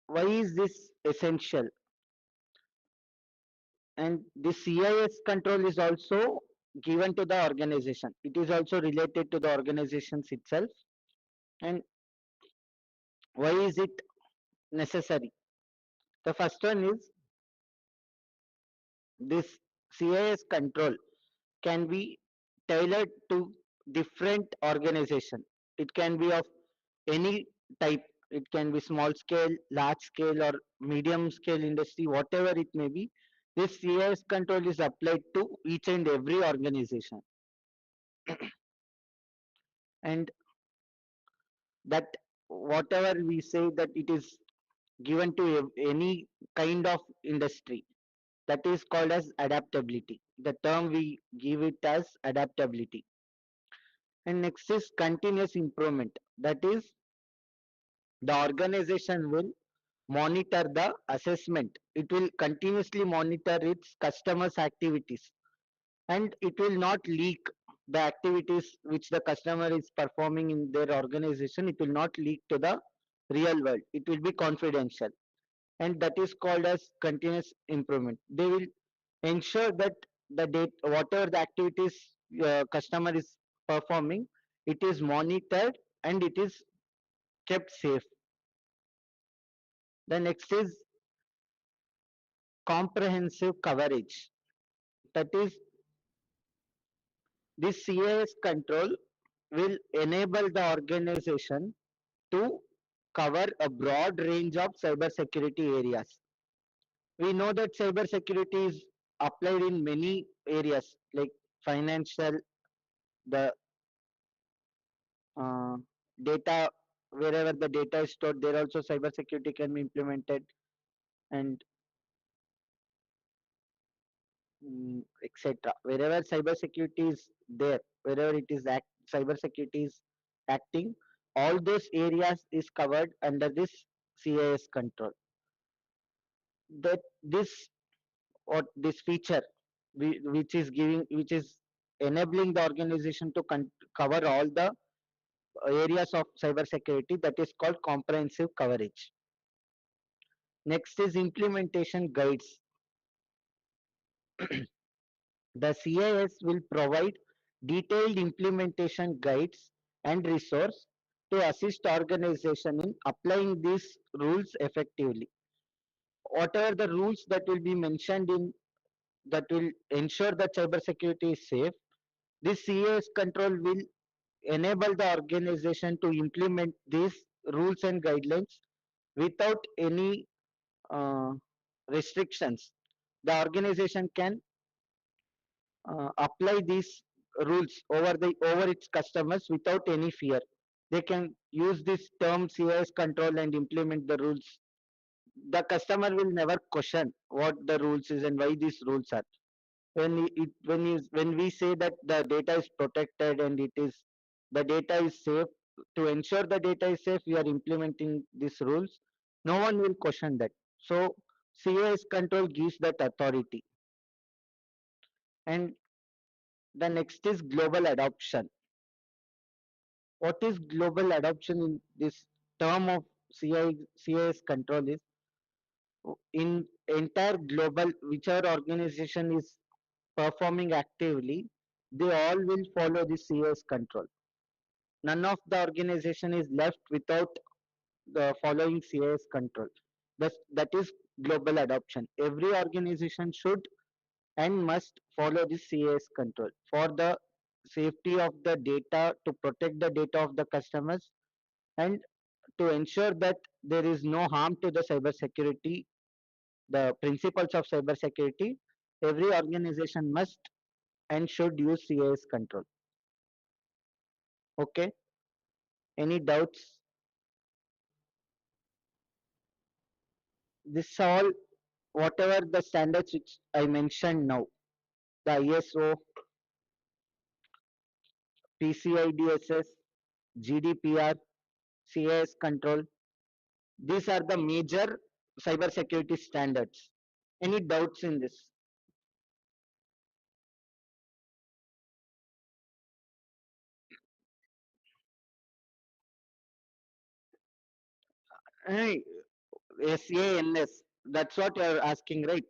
why is this essential? And this CIS control is also given to the organization. It is also related to the organizations itself. And why is it necessary? The first one is this CIS control can be tailored to different organization. It can be of any type. It can be small scale, large scale, or medium scale industry, whatever it may be. This CIS control is applied to each and every organization. And that whatever we say that it is given to any kind of industry, that is called as adaptability. The term we give it as adaptability. And next is continuous improvement. That is, the organization will monitor the assessment. It will continuously monitor its customers' activities and it will not leak the activities which the customer is performing in their organization, it will not leak to the real world. It will be confidential, and that is called as continuous improvement. They will ensure that the data, whatever the activities customer is performing, it is monitored and it is kept safe. The next is comprehensive coverage. That is, this CIS control will enable the organization to cover a broad range of cybersecurity areas. We know that cybersecurity is applied in many areas like financial, the uh, data, wherever the data is stored, there also cybersecurity can be implemented, and etc. Wherever cybersecurity is there, wherever it is cybersecurity is acting, all those areas is covered under this CIS control. That this, or this feature, which is enabling the organization to cover all the areas of cybersecurity, that is called comprehensive coverage. Next is implementation guides. The CIS will provide detailed implementation guides and resource to assist organization in applying these rules effectively. Whatever the rules that will be mentioned in, that will ensure that cybersecurity is safe, this CIS control will enable the organization to implement these rules and guidelines without any restrictions. The organization can apply these rules over its customers without any fear. They can use this term CIS control and implement the rules. The customer will never question what the rules is and why these rules are. When we say that the data is protected and the data is safe, to ensure the data is safe, we are implementing these rules. No one will question that. So CIS control gives that authority. And the next is global adoption. What is global adoption in this term of CIS control is, in entire global, whichever organization is performing actively, they all will follow the CIS control. None of the organization is left without the following CIS control. That is global adoption. Every organization should and must follow this CIS control for the safety of the data, to protect the data of the customers, and to ensure that there is no harm to the cybersecurity, the principles of cybersecurity. Every organization must and should use CIS control. Okay, any doubts? This all, whatever the standards which I mentioned now, the ISO, PCI-DSS, GDPR, CIS control, these are the major cybersecurity standards. Any doubts in this? Hey, SANS, that's what you're asking, right?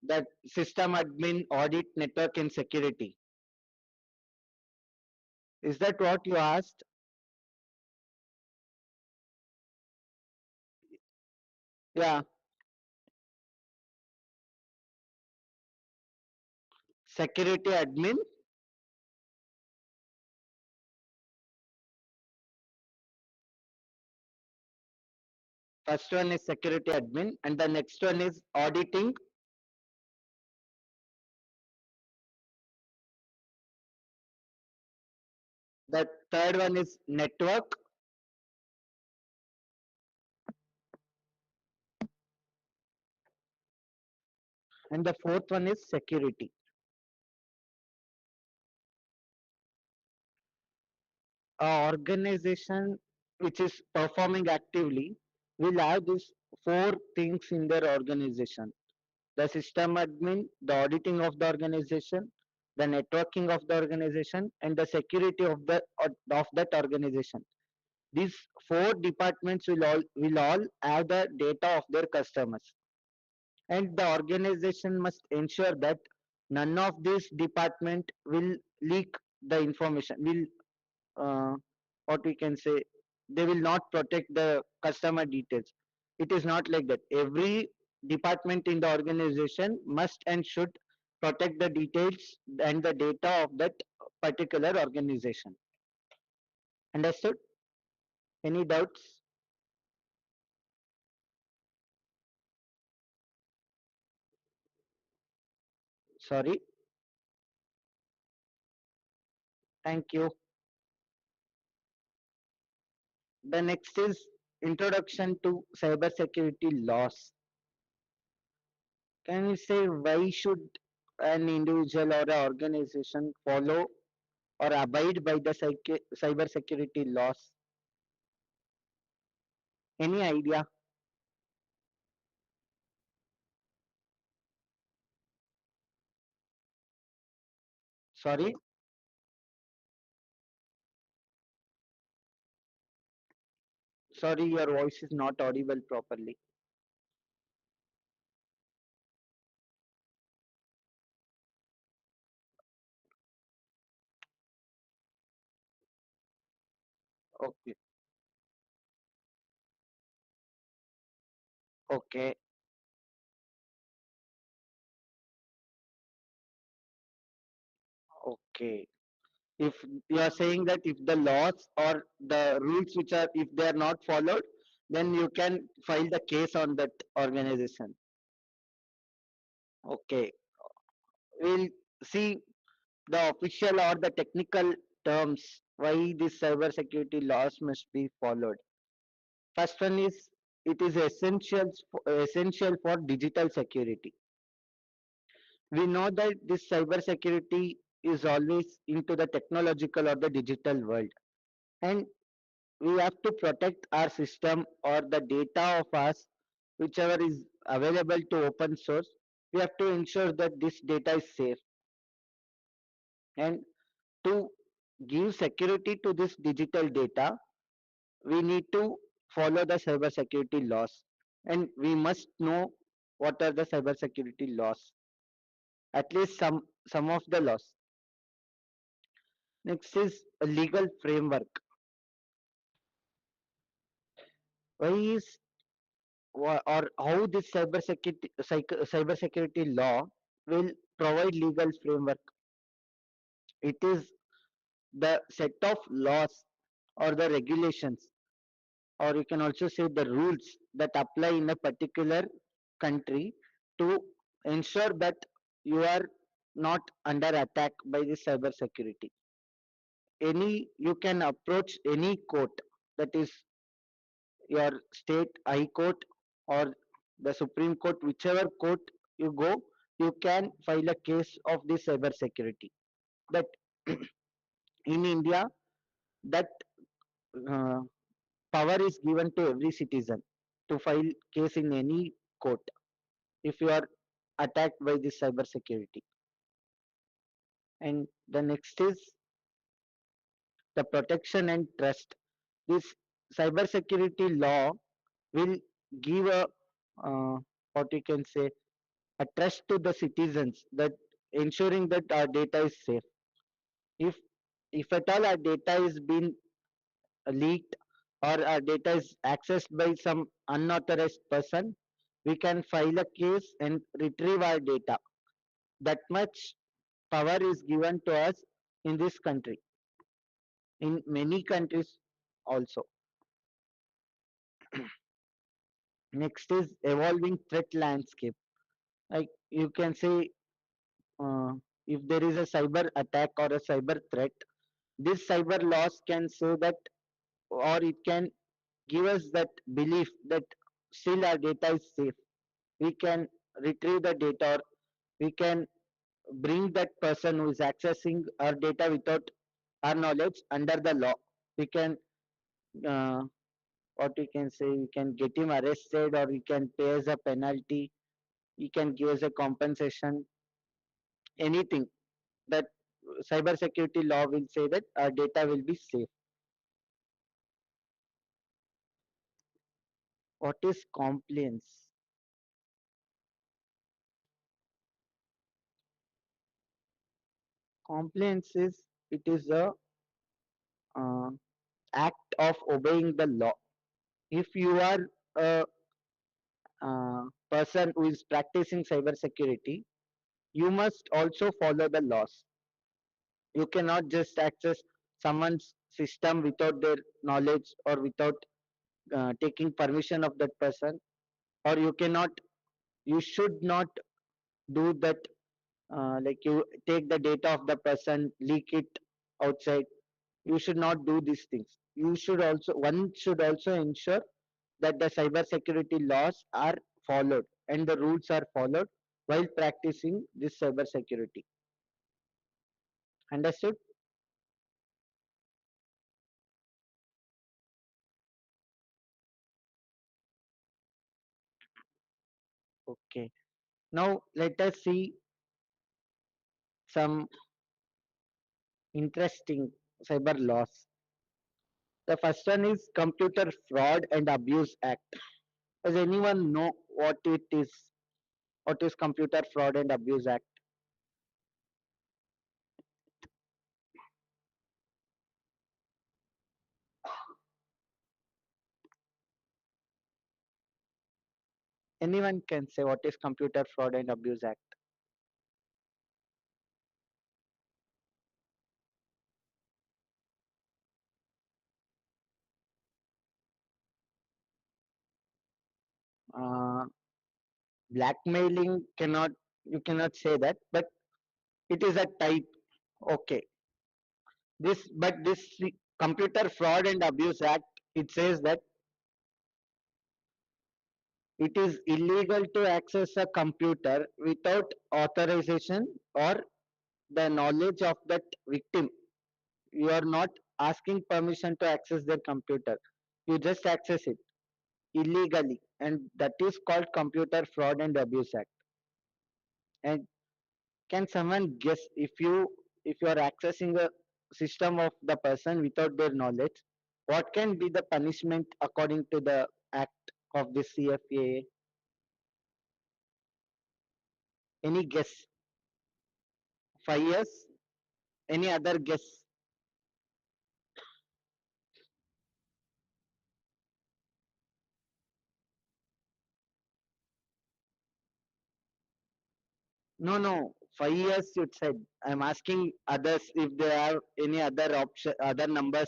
That system admin, audit, network and security. Is that what you asked? Yeah. Security admin. First one is security admin, and the next one is auditing. The third one is network. And the fourth one is security. A organization which is performing actively will have these four things in their organization: the system admin, the auditing of the organization, the networking of the organization, and the security of that organization. These four departments will all have the data of their customers, and the organization must ensure that none of these department will leak the information. Will what we can say, they will not protect the customer details. It is not like that. Every department in the organization must and should protect the details and the data of that particular organization. Understood? Any doubts? Sorry. Thank you. The next is introduction to cybersecurity laws. Can you say why should an individual or an organization follow or abide by the cybersecurity laws? Any idea? Sorry, sorry, your voice is not audible properly. Okay, okay, okay. If you are saying that if the laws or the rules which are, if they are not followed, then you can file the case on that organization. Okay, we'll see the official or the technical terms why these cybersecurity laws must be followed. First one is, it is essential for digital security. We know that this cybersecurity is always into the technological or the digital world, and we have to protect our system or the data of us, whichever is available to open source. We have to ensure that this data is safe, and to give security to this digital data, we need to follow the cybersecurity laws, and we must know what are the cybersecurity laws, at least some of the laws. Next is a legal framework. Why is or how this cybersecurity law will provide legal framework? It is the set of laws or the regulations, or you can also say the rules that apply in a particular country to ensure that you are not under attack by the cybersecurity. You can approach any court, that is your state high court or the Supreme Court, whichever court you go, you can file a case of this cybersecurity. That in India, that uh, power is given to every citizen to file case in any court if you are attacked by this cybersecurity. And the next is the protection and trust. This cybersecurity law will give a what you can say, a trust to the citizens, that ensuring that our data is safe. If at all our data is being leaked or our data is accessed by some unauthorized person, we can file a case and retrieve our data. That much power is given to us in this country, in many countries also. Next is evolving threat landscape. Like you can say, uh, if there is a cyber attack or a cyber threat, this cyber laws can say that, or it can give us that belief that still our data is safe. We can retrieve the data, or we can bring that person who is accessing our data without our knowledge under the law. We can, uh, what we can say, we can get him arrested, or we can pay us a penalty, he can give us a compensation, anything. that cybersecurity law will say that our data will be safe. What is compliance? Compliance is, it is a uh, act of obeying the law. If you are a person who is practicing cybersecurity, you must also follow the laws. You cannot just access someone's system without their knowledge or without taking permission of that person, or you cannot, you should not do that. Like you take the data of the person, leak it outside. You should not do these things. You should also, one should also ensure that the cyber security laws are followed and the rules are followed while practicing this cyber security. Understood? Okay. Now let us see some interesting cyber laws. The first one is Computer Fraud and Abuse Act. Does anyone know what it is? What is Computer Fraud and Abuse Act? Anyone can say what is Computer Fraud and Abuse Act? Uh, Blackmailing cannot, you cannot say that, but it is a type. Okay. This, but this Computer Fraud and Abuse Act, it says that it is illegal to access a computer without authorization or the knowledge of that victim. You are not asking permission to access their computer. You just access it illegally, and that is called Computer Fraud and Abuse Act. And can someone guess, if you are accessing a system of the person without their knowledge, what can be the punishment according to the act of the CFAA? Any guess? 5 years? Any other guess? No, no. 5 years you said. I'm asking others if they have any other option, other numbers.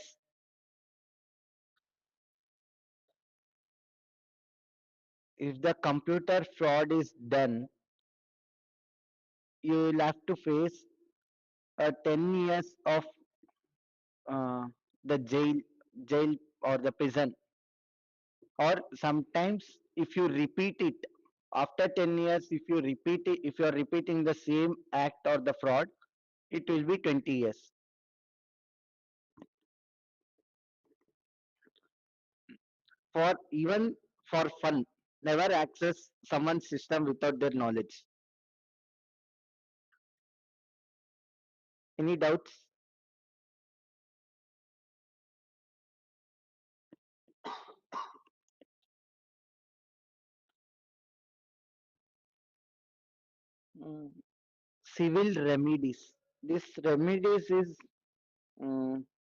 If the computer fraud is done, you will have to face a 10 years of uh, the jail or the prison, or sometimes if you repeat it after 10 years, if you repeat it, if you are repeating the same act or the fraud, it will be 20 years. For even for fun, never access someone's system without their knowledge. Any doubts? Mm, Civil remedies. This remedies is,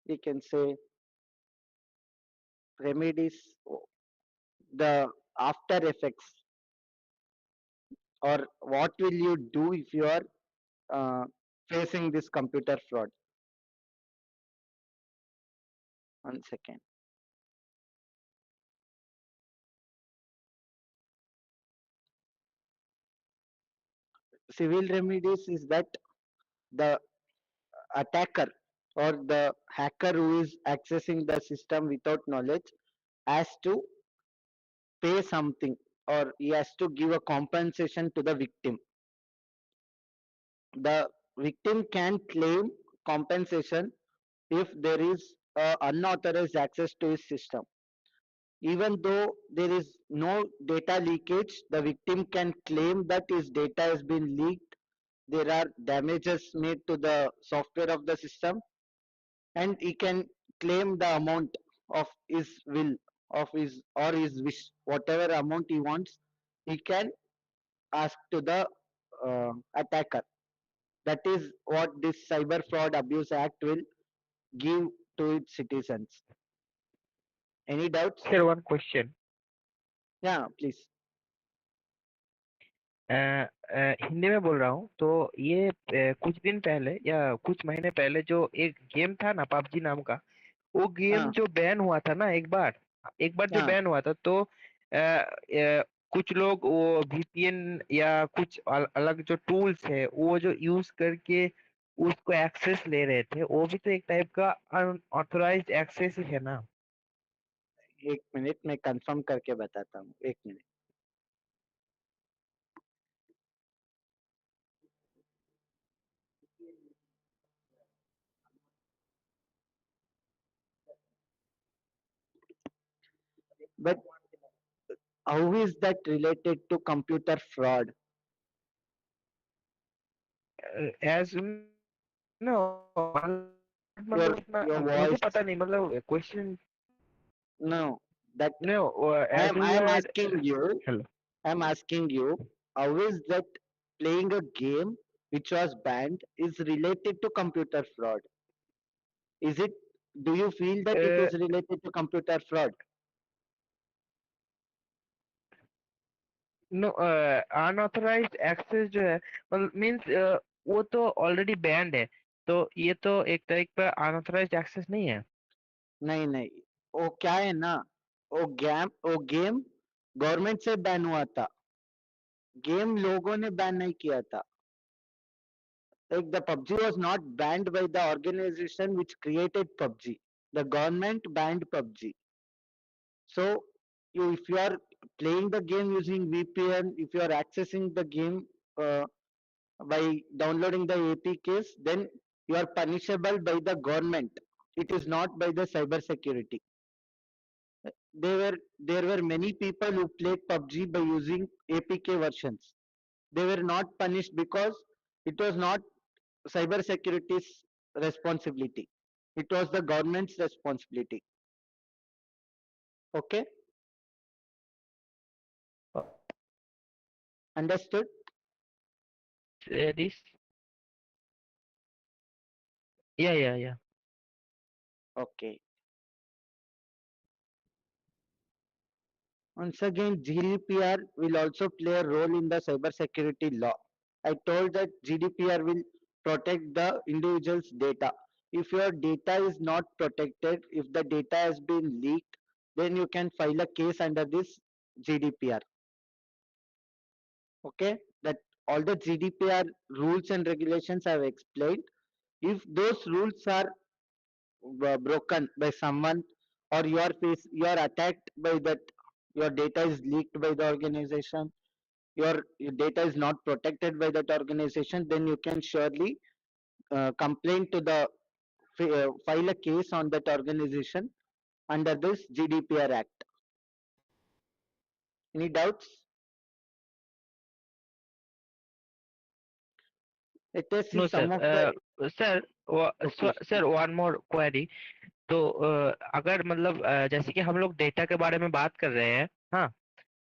we can say, remedies, the after effects, or what will you do if you are uh, facing this computer fraud. 1 second. Civil remedies is that the attacker or the hacker who is accessing the system without knowledge has to pay something, or he has to give a compensation to the victim. The victim can claim compensation if there is unauthorized access to his system. Even though there is no data leakage, the victim can claim that his data has been leaked there are damages made to the software of the system, and he can claim the amount of his will, of his or his wish, whatever amount he wants, he can ask to the attacker. That is what this Cyber Fraud Abuse Act will give to its citizens. Any doubts? Sir, one question. Yeah, please. Hindi में बोल रहा हूँ तो ये कुछ दिन पहले या कुछ महीने पहले जो एक गेम था ना पबजी नाम का, वो गेम हाँ जो बैन हुआ था ना एक बार जो हाँ बैन हुआ था तो कुछ लोग वो वीपीएन या कुछ अलग जो टूल्स है वो जो यूज करके उसको एक्सेस ले रहे थे, वो भी तो एक टाइप का अनऑथराइज्ड एक्सेस ही है ना। एक मिनट मैं कंफर्म करके बताता हूँ, एक minute. But how is that related to computer fraud? As no Your मतलब उतना your मुझे voice, पता नहीं, मतलब question no, that no I as am we I am वर। asking you, hello. I am asking you, how is that playing a game which was banned is related to computer fraud? Is it? Do you feel that it is related to computer fraud? No unauthorized access जो है मतलब means वो तो already band है, तो ये तो एक टाइप का अनऑथराइज्ड एक्सेस नहीं है। नहीं नहीं, वो क्या है ना, वो गेम गवर्नमेंट से बैन हुआ था, गेम लोगों ने बैन नहीं किया था। Like the PUBG was not banned by the organization which created PUBG. The government banned PUBG. So if you are playing the game using VPN, if you are accessing the game by downloading the APKs, then you are punishable by the government. It is not by the cyber security. There were many people who played PUBG by using APK versions. They were not punished because it was not cyber security's responsibility. It was the government's responsibility. Okay, understood? This या Okay. Once again, GDPR will also play a role in the cybersecurity law. I told that GDPR will protect the individual's data. If your data is not protected, if the data has been leaked, then you can file a case under this GDPR. Okay, that all the GDPR rules and regulations I have explained. If those rules are broken by someone, or you are attacked by that, your data is leaked by the organization, your data is not protected by that organization, then you can surely complain to the file a case on that organization under this GDPR Act. Any doubts? Let us see no some of the. Sir sir Okay. Sir one more query. तो अगर मतलब जैसे कि हम लोग data के बारे में बात कर रहे हैं, हाँ,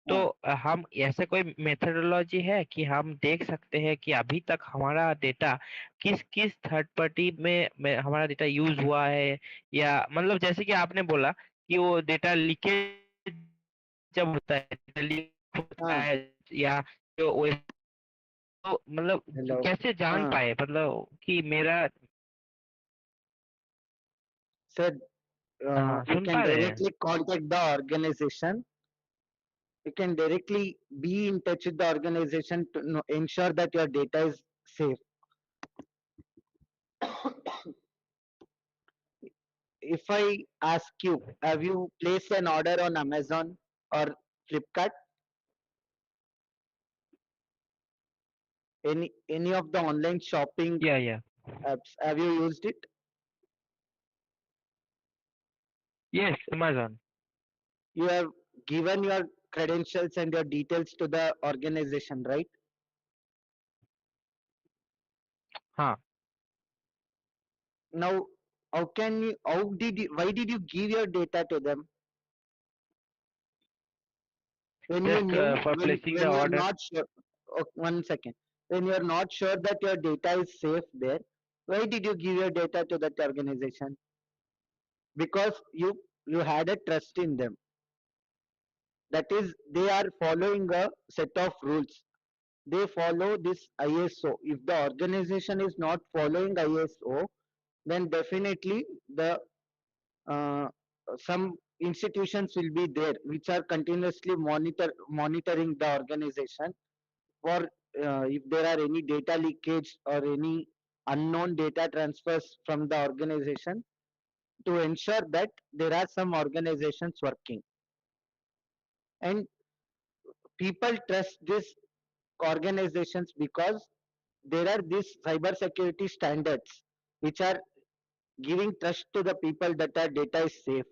तो हाँ, हम ऐसे कोई मेथोडोलॉजी है कि हम देख सकते हैं कि अभी तक हमारा डेटा किस किस थर्ड पार्टी में हमारा डेटा यूज हुआ है, या मतलब जैसे कि आपने बोला कि वो डेटा लीकेज जब होता है, लीक होता हाँ, है या जो तो मतलब hello, कैसे जान हाँ, पाए मतलब कि मेरा। sir, हाँ, you सुन can पा रहे हैं। directly contact the organization. You can directly be in touch with the organization to ensure that your data is safe. If I ask you, have you placed an order on Amazon or Flipkart? Any of the online shopping या apps? Have you used it? Yes Amazon. You have given your credentials and your details to the organization, right? Huh. Now, why did you give your data to them when you Just knew, for placing the when you're order. not sure? Oh, 1 second. When you're not sure that your data is safe there, why did you give your data to that organization? Because you had a trust in them. That is, they are following a set of rules. They follow this ISO. If the organization is not following ISO, then definitely the uh, some institutions will be there which are continuously monitoring the organization for if there are any data leakage or any unknown data transfers from the organization, to ensure that there are some organizations working, and people trust these organizations because there are these cyber security standards which are giving trust to the people that our data is safe.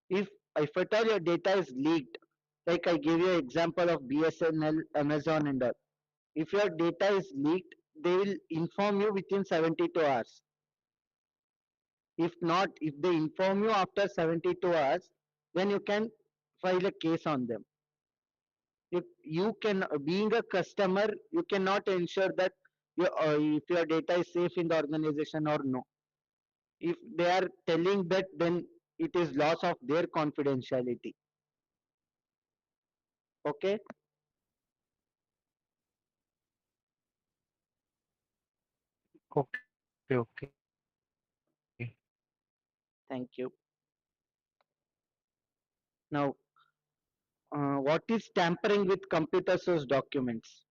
If at all your data is leaked, like I gave you an example of BSNL, Amazon, and all. If your data is leaked, they will inform you within 72 hours. If not, if they inform you after 72 hours, then you can file a case on them. If you can, being a customer, you cannot ensure that if your data is safe in the organization or no. If they are telling that, then it is loss of their confidentiality. Okay, Okay, okay. thank you. Now, what is tampering with computer source documents?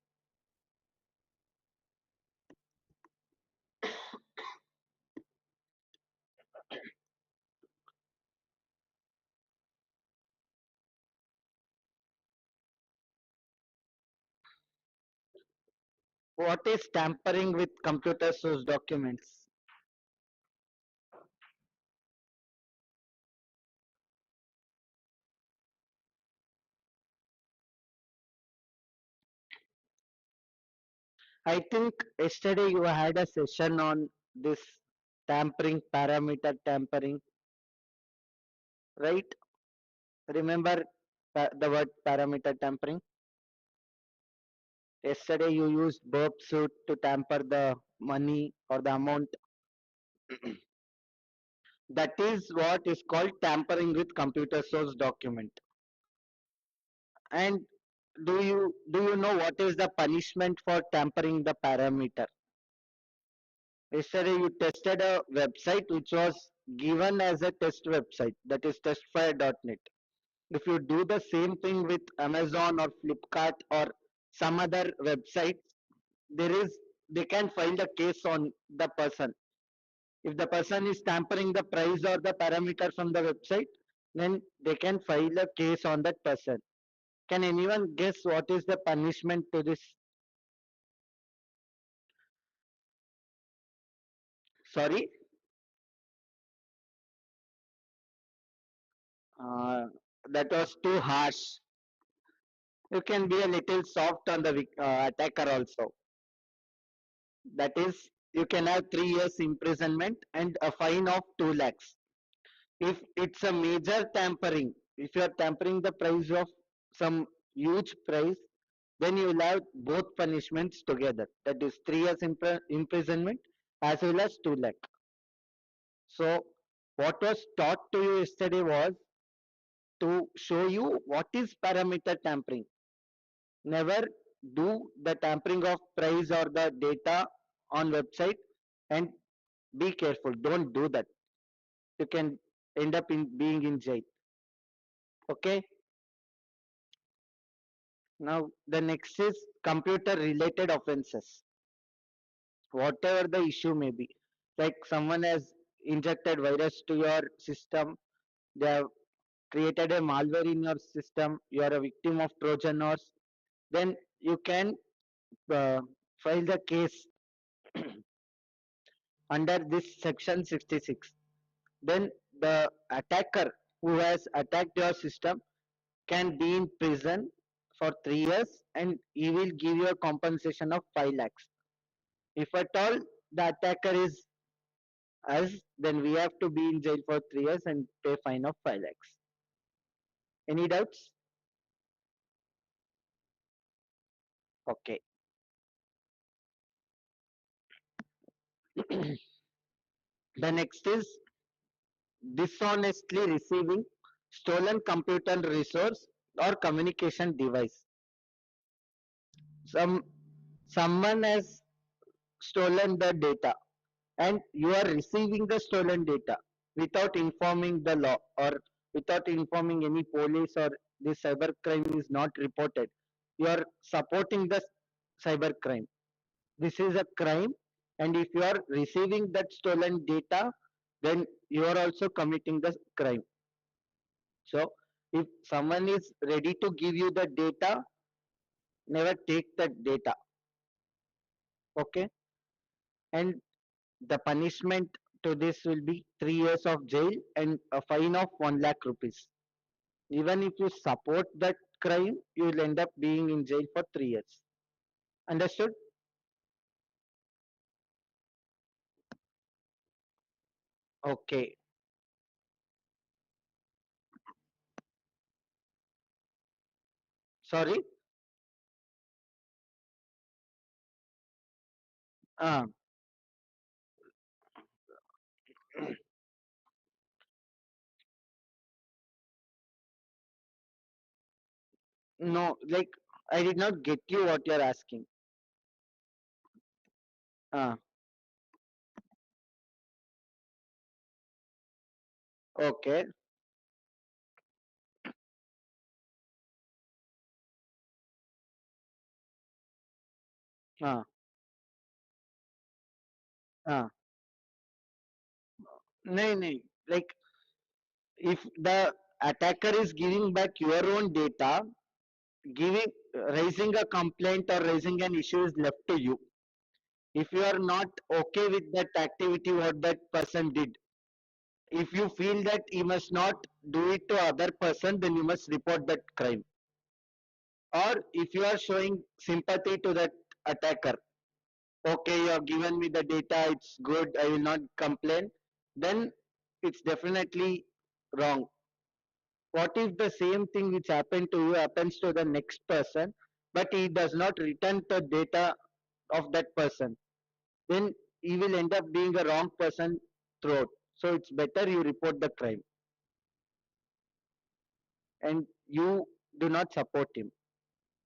What is tampering with computer source documents? I think yesterday you had a session on this tampering, parameter tampering, right? Remember the word parameter tampering? Yesterday you used burp suit to tamper the money or the amount. That is what is called tampering with computer source document. And do you know what is the punishment for tampering the parameter? Yesterday you tested a website which was given as a test website, that is testfire.net. If you do the same thing with Amazon or Flipkart or some other websites, there is they can file the case on the person. If the person is tampering the price or the parameter from the website, then they can file a case on that person. Can anyone guess what is the punishment to this? Sorry, uh, that was too harsh. You can be a little soft on the attacker also. That is, you can have 3 years imprisonment and a fine of 2 lakhs. If it's a major tampering, if you are tampering the price of some huge price, then you will have both punishments together. That is 3 years imprisonment as well as 2 lakh. So what was taught to you yesterday was to show you what is parameter tampering. Never do the tampering of price or the data on website, and be careful. Don't do that. You can end up in being in jail. Okay. Now the next is computer related offenses. Whatever the issue may be, like someone has injected virus to your system, they have created a malware in your system, you are a victim of Trojan horse, then you can uh, file the case under this section 66. Then the attacker who has attacked your system can be in prison for 3 years, and he will give you a compensation of 5 lakhs. If at all the attacker is us, then we have to be in jail for 3 years and pay fine of 5 lakhs. Any doubts? Okay. The next is dishonestly receiving stolen computer resource or communication device. Someone has stolen the data and you are receiving the stolen data without informing the law or without informing any police, or this cyber crime is not reported, you are supporting the cyber crime. This is a crime, and if you are receiving that stolen data, then you are also committing the crime. So if someone is ready to give you the data, never take that data. Okay. And the punishment to this will be 3 years of jail and a fine of 1 lakh rupees. Even if you support that crime, you will end up being in jail for 3 years. Understood? Okay. Sorry? Uh, no, like I did not get you what you're asking. Uh, okay. Uh, uh. No, no. Like if the attacker is giving back your own data, giving raising a complaint or raising an issue is left to you. If you are not okay with that activity what that person did, if you feel that you must not do it to other person, then you must report that crime. Or if you are showing sympathy to that attacker, okay, you have given me the data, it's good, I will not complain, then it's definitely wrong. What if the same thing which happened to you happens to the next person, but he does not return the data of that person? Then he will end up being a wrong person throughout. So it's better you report the crime and you do not support him.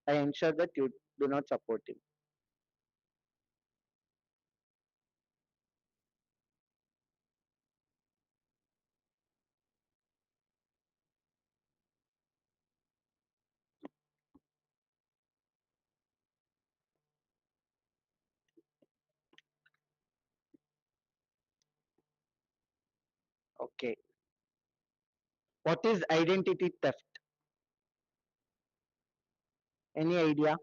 I ensure that you do not support him. Okay. What is identity theft? Any idea?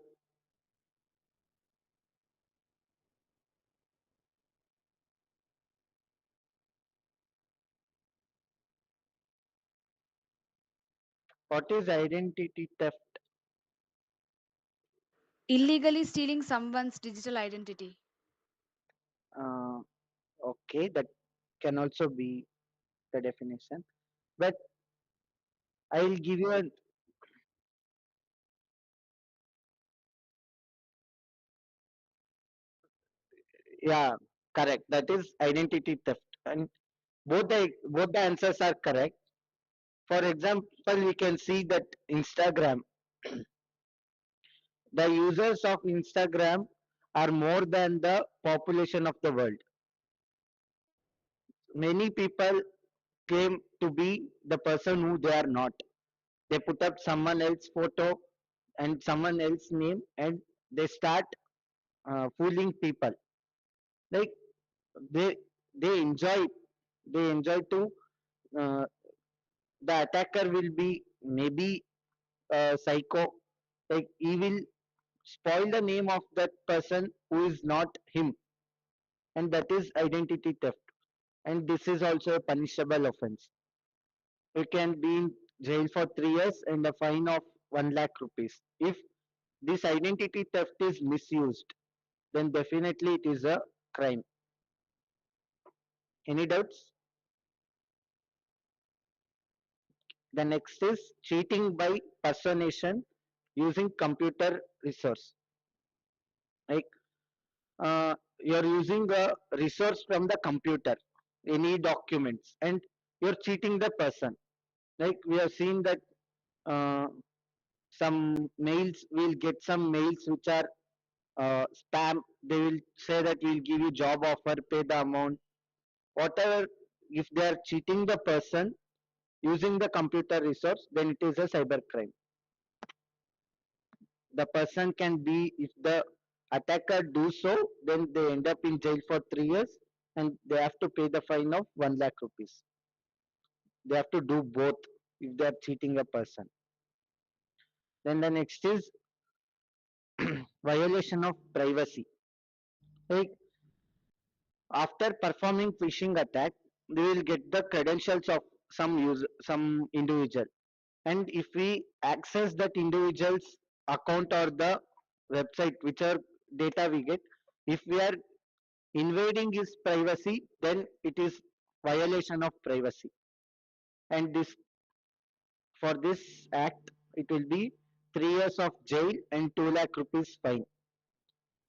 What is identity theft? Illegally stealing someone's digital identity. Uh, okay, that can also be the definition. But I'll give you a, yeah, correct. That is identity theft. And both the answers are correct. For example, we can see that Instagram, the users of Instagram are more than the population of the world. Many people claim to be the person who they are not. They put up someone else's photo and someone else's name and they start fooling people. Like they they enjoy they enjoy to uh, the attacker will be maybe a psycho, like he will spoil the name of that person who is not him, and that is identity theft, and this is also a punishable offense. You can be in jail for 3 years and a fine of 1 lakh rupees if this identity theft is misused. then definitely it is a crime. Any doubts? The next is cheating by personation using computer resource. Like you're using a resource from the computer, any documents, and you're cheating the person. Like we have seen that uh, some mails, will get some mails which are spam. They will say that we'll give you job offer, pay the amount, whatever. If they are cheating the person using the computer resource, then it is a cyber crime. The person can be, if the attacker do so, then they end up in jail for 3 years and they have to pay the fine of 1 lakh rupees. They have to do both if they are cheating a person. Then the next is violation of privacy. Like after performing phishing attack, they will get the credentials of some user, some individual, and if we access that individual's account or the website, whichever data we get, if we are invading his privacy, then it is violation of privacy. And this, for this act, it will be 3 years of jail and 2 lakh rupees fine.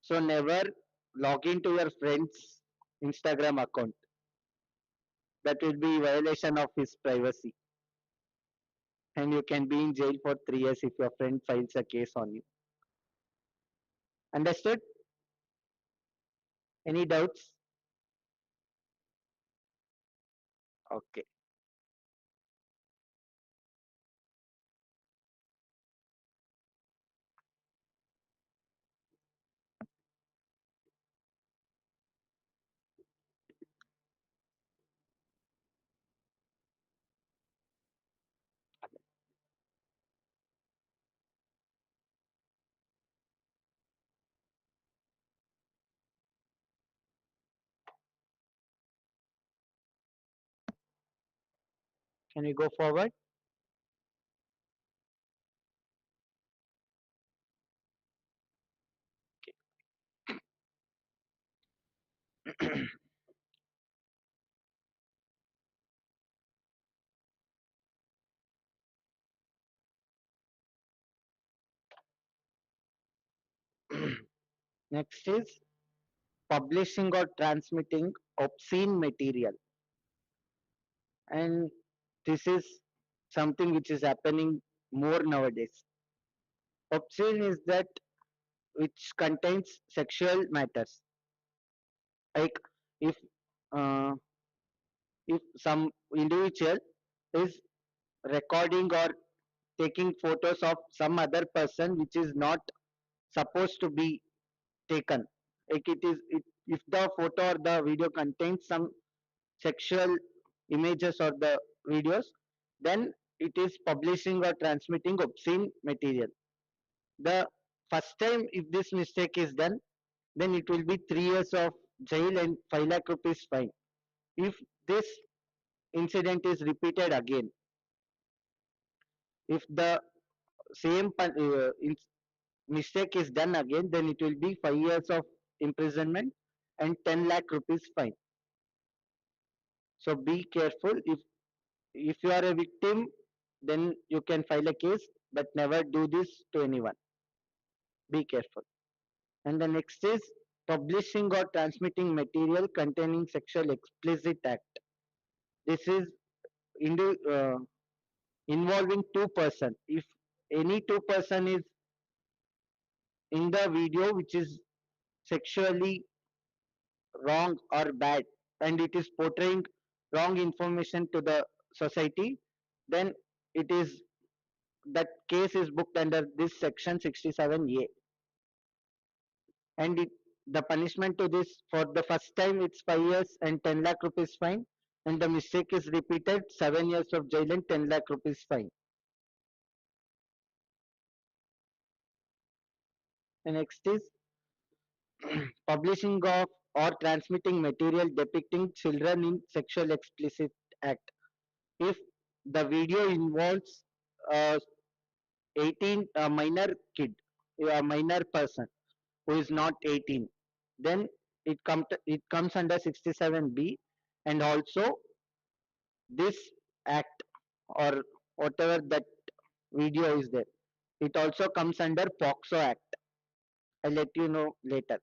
So never log into your friend's Instagram account. That will be violation of his privacy. And you can be in jail for 3 years if your friend files a case on you. Understood? Any doubts? Okay. Can we go forward? Next is publishing or transmitting obscene material. And this is something which is happening more nowadays. Obscene is that which contains sexual matters. Like if uh, if some individual is recording or taking photos of some other person which is not supposed to be taken, like if the photo or the video contains some sexual images or the videos, then it is publishing or transmitting obscene material. The first time if this mistake is done, then it will be 3 years of jail and 5 lakh rupees fine. If this incident is repeated again, if the same mistake is done again, then it will be 5 years of imprisonment and 10 lakh rupees fine. So be careful. If you are a victim, then you can file a case, but never do this to anyone. Be careful. And the next is publishing or transmitting material containing sexual explicit act. This is involving two person. If any two person is in the video which is sexually wrong or bad, and it is portraying wrong information to the society, then it is, that case is booked under this section 67A. And the punishment to this, for the first time it's 5 years and 10 lakh rupees fine, and the mistake is repeated, 7 years of jail and 10 lakh rupees fine. The next is publishing of or transmitting material depicting children in sexual explicit act. If the video involves uh, 18 minor kid, a minor person who is not 18, then it comes under 67B, and also this act or whatever that video is there, it also comes under POXO Act. I'll let you know later.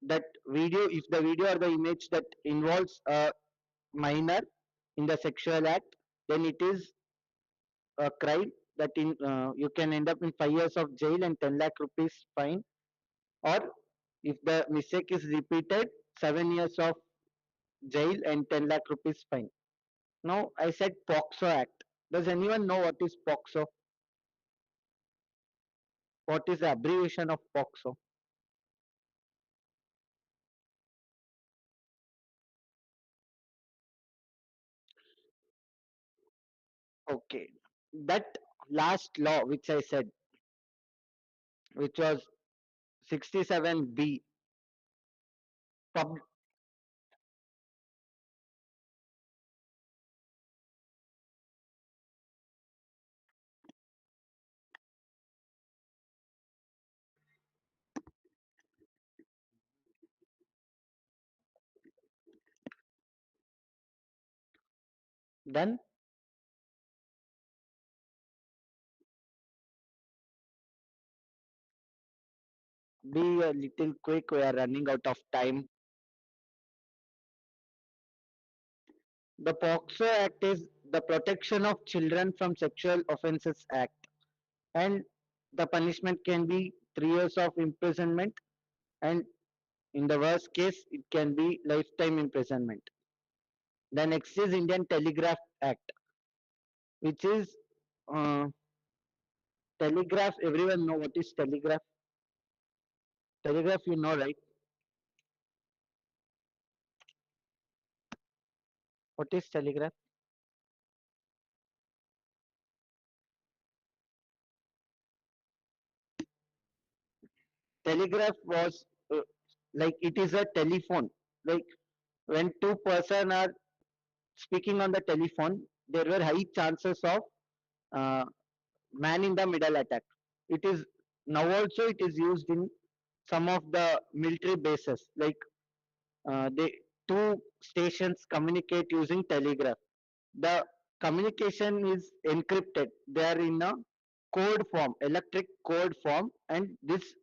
That video, if the video or the image that involves a minor in the sexual act, then it is a crime that you can end up in 5 years of jail and 10 lakh rupees fine, or if the mistake is repeated, 7 years of jail and 10 lakh rupees fine. Now I said POXO Act. Does anyone know what is POXO? What is the abbreviation of POXO? Okay, that last law which I said, which was 67B, pub, done. Be a little quick, we are running out of time. The POXO Act is the Protection of Children from Sexual Offences Act, and the punishment can be 3 years of imprisonment, and in the worst case it can be lifetime imprisonment. The next is Indian Telegraph Act, which is telegraph. Everyone know what is telegraph? Telegraph, you know, right? What is telegraph? Telegraph was like it is a telephone. Like when two person are speaking on the telephone, there were high chances of uh, man in the middle attack. It is now also it is used in some of the military bases. Like they two stations communicate using telegraph. The communication is encrypted. They are in a code form, electric code form, and this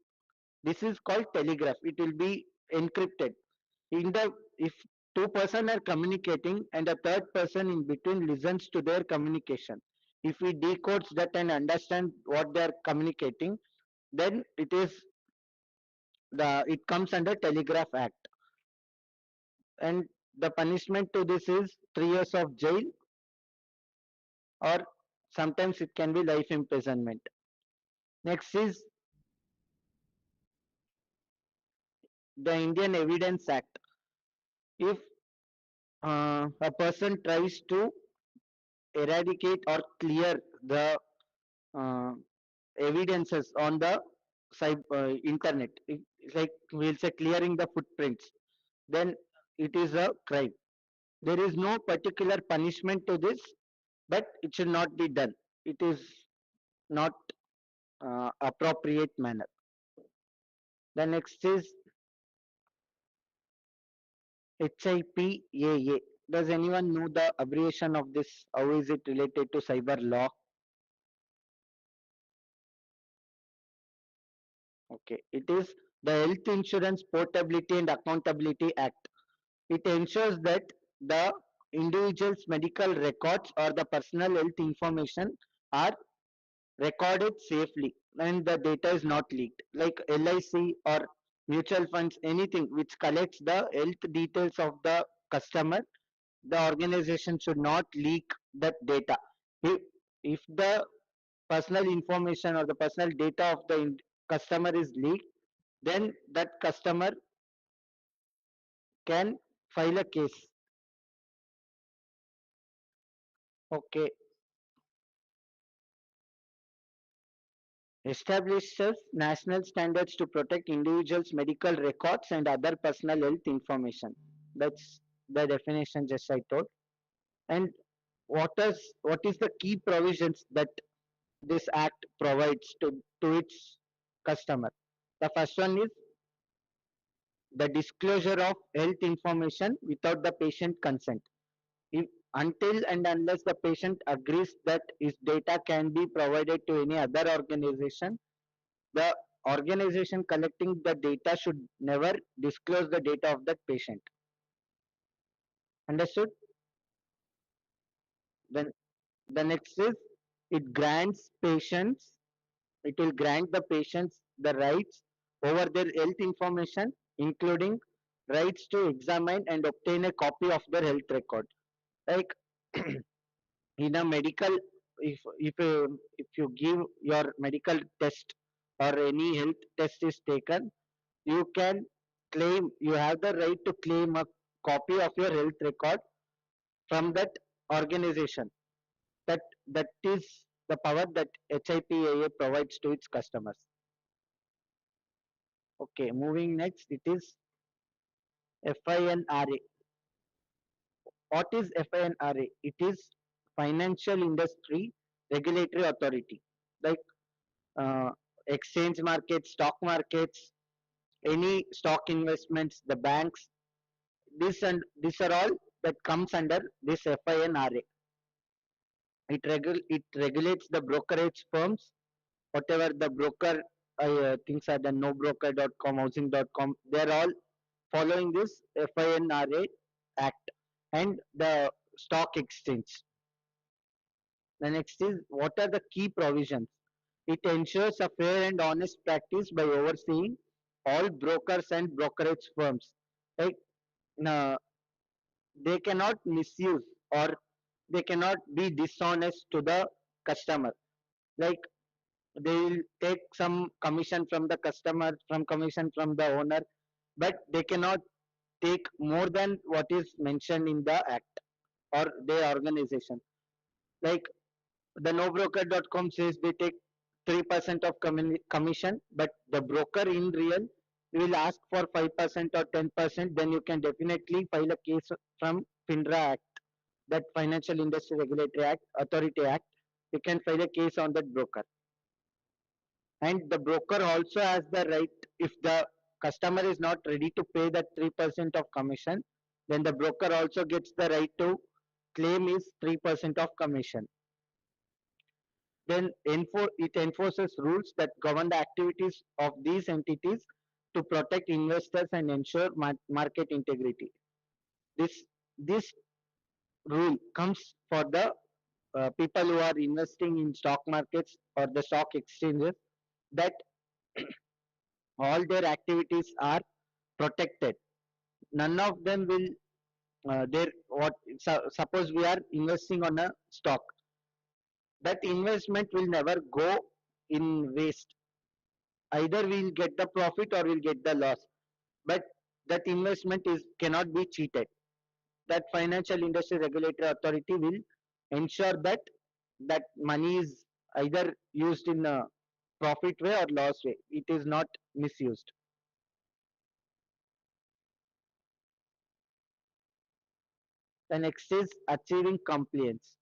is called telegraph. It will be encrypted. In the if two-person are communicating and a third person in between listens to their communication, if he decodes that and understand what they are communicating, then it comes under Telegraph Act, and the punishment to this is 3 years of jail, or sometimes it can be life imprisonment. Next is the Indian Evidence Act. If a person tries to eradicate or clear the uh, evidences on the internet, it's like we'll say clearing the footprints, then it is a crime. There is no particular punishment to this, but it should not be done. It is not appropriate manner. The next is HIPAA. Does anyone know the abbreviation of this? How is it related to cyber law? Okay, it is the Health Insurance Portability and Accountability Act. It ensures that the individual's medical records or the personal health information are recorded safely and the data is not leaked. Like LIC or mutual funds, anything which collects the health details of the customer, the organization should not leak that data. If the personal information or the personal data of the customer is leaked, then that customer can file a case. Okay, establishes national standards to protect individuals' medical records and other personal health information. That's the definition just I told. And what is the key provisions that this act provides to its customer? The first one is the disclosure of health information without the patient consent. If, until and unless the patient agrees that his data can be provided to any other organization, the organization collecting the data should never disclose the data of that patient. Understood? Then the next is it grants patients, it will grant the patients the rights over their health information, including rights to examine and obtain a copy of their health record. Like in a medical, if you give your medical test or any health test is taken, you can claim, you have the right to claim a copy of your health record from that organization. That is the power that HIPAA provides to its customers. Okay, moving next, it is FINRA. What is FINRA? It is Financial Industry Regulatory Authority, like uh, exchange markets, stock markets, any stock investments, the banks. These are all that comes under this FINRA. It regulates the brokerage firms, whatever the broker things are, the nobroker.com, housing.com, they are all following this FINRA Act and the stock exchange. The next is what are the key provisions? It ensures a fair and honest practice by overseeing all brokers and brokerage firms. Like uh, they cannot misuse or they cannot be dishonest to the customer. Like they will take some commission from the customer, from commission from the owner, but they cannot take more than what is mentioned in the act or their organization. Like the nobroker.com says they take 3% of commission, but the broker in real will ask for 5% or 10%, then you can definitely file a case from FINRA Act, that Financial Industry Regulatory Act, Authority Act. You can file a case on that broker. And the broker also has the right, if the customer is not ready to pay that 3% of commission, then the broker also gets the right to claim his 3% of commission. Then it enforces rules that govern the activities of these entities to protect investors and ensure market integrity. This rule comes for the people who are investing in stock markets or the stock exchanges, that all their activities are protected. None of them will suppose we are investing on a stock, that investment will never go in waste. Either we'll get the profit or we'll get the loss, but that investment is cannot be cheated. That Financial Industry Regulatory Authority will ensure that that money is either used in a profit way or loss way. It is not misused. The next is achieving compliance.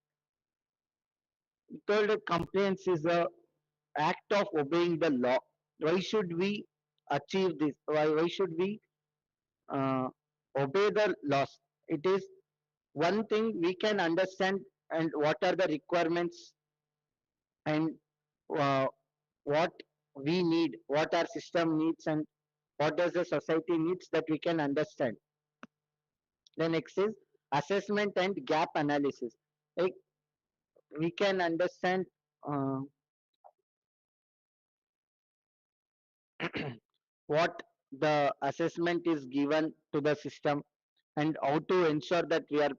We told that compliance is a act of obeying the law. Why should we achieve this? Why should we uh, obey the laws? It is one thing we can understand and what are the requirements and uh, what we need, what our system needs and what does the society needs, that we can understand. The next is assessment and gap analysis. Like we can understand what the assessment is given to the system and how to ensure that we are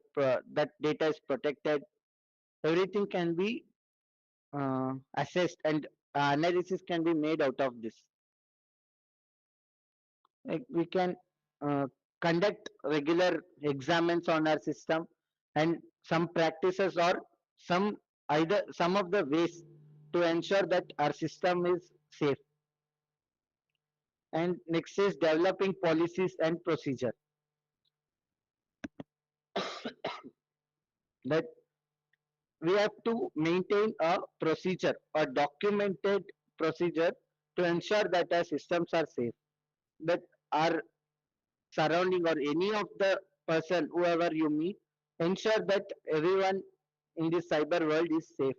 that data is protected. Everything can be assessed and analysis can be made out of this. Like we can uh, conduct regular examines on our system and some practices or some either some of the ways to ensure that our system is safe. And next is developing policies and procedure, that we have to maintain a procedure, a documented procedure to ensure that our systems are safe, that our surrounding or any of the person whoever you meet, ensure that everyone in this cyber world is safe.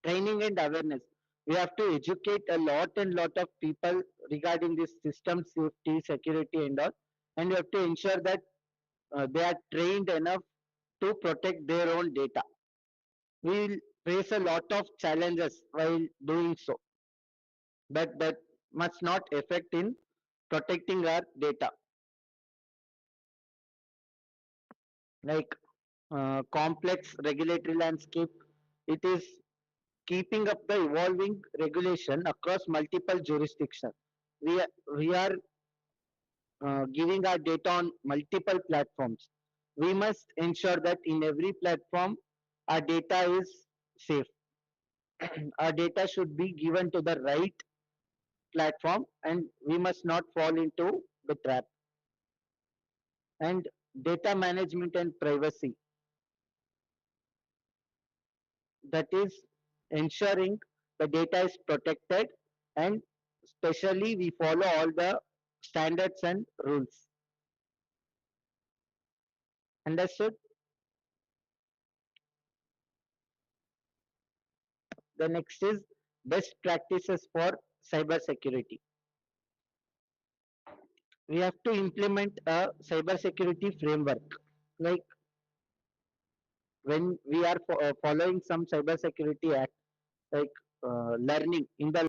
Training and awareness, we have to educate a lot and lot of people regarding this system safety, security and all, and we have to ensure that they are trained enough to protect their own data. We will face a lot of challenges while doing so, but that must not affect in protecting our data, like complex regulatory landscape. It is keeping up the evolving regulation across multiple jurisdictions. We are giving our data on multiple platforms. We must ensure that in every platform our data is safe. Our data should be given to the right platform and we must not fall into the trap. And data management and privacy, that is ensuring the data is protected, and especially we follow all the standards and rules. Understood? The next is best practices for cyber security. We have to implement a cyber security framework. Like when we are following some cyber security act, like learning in the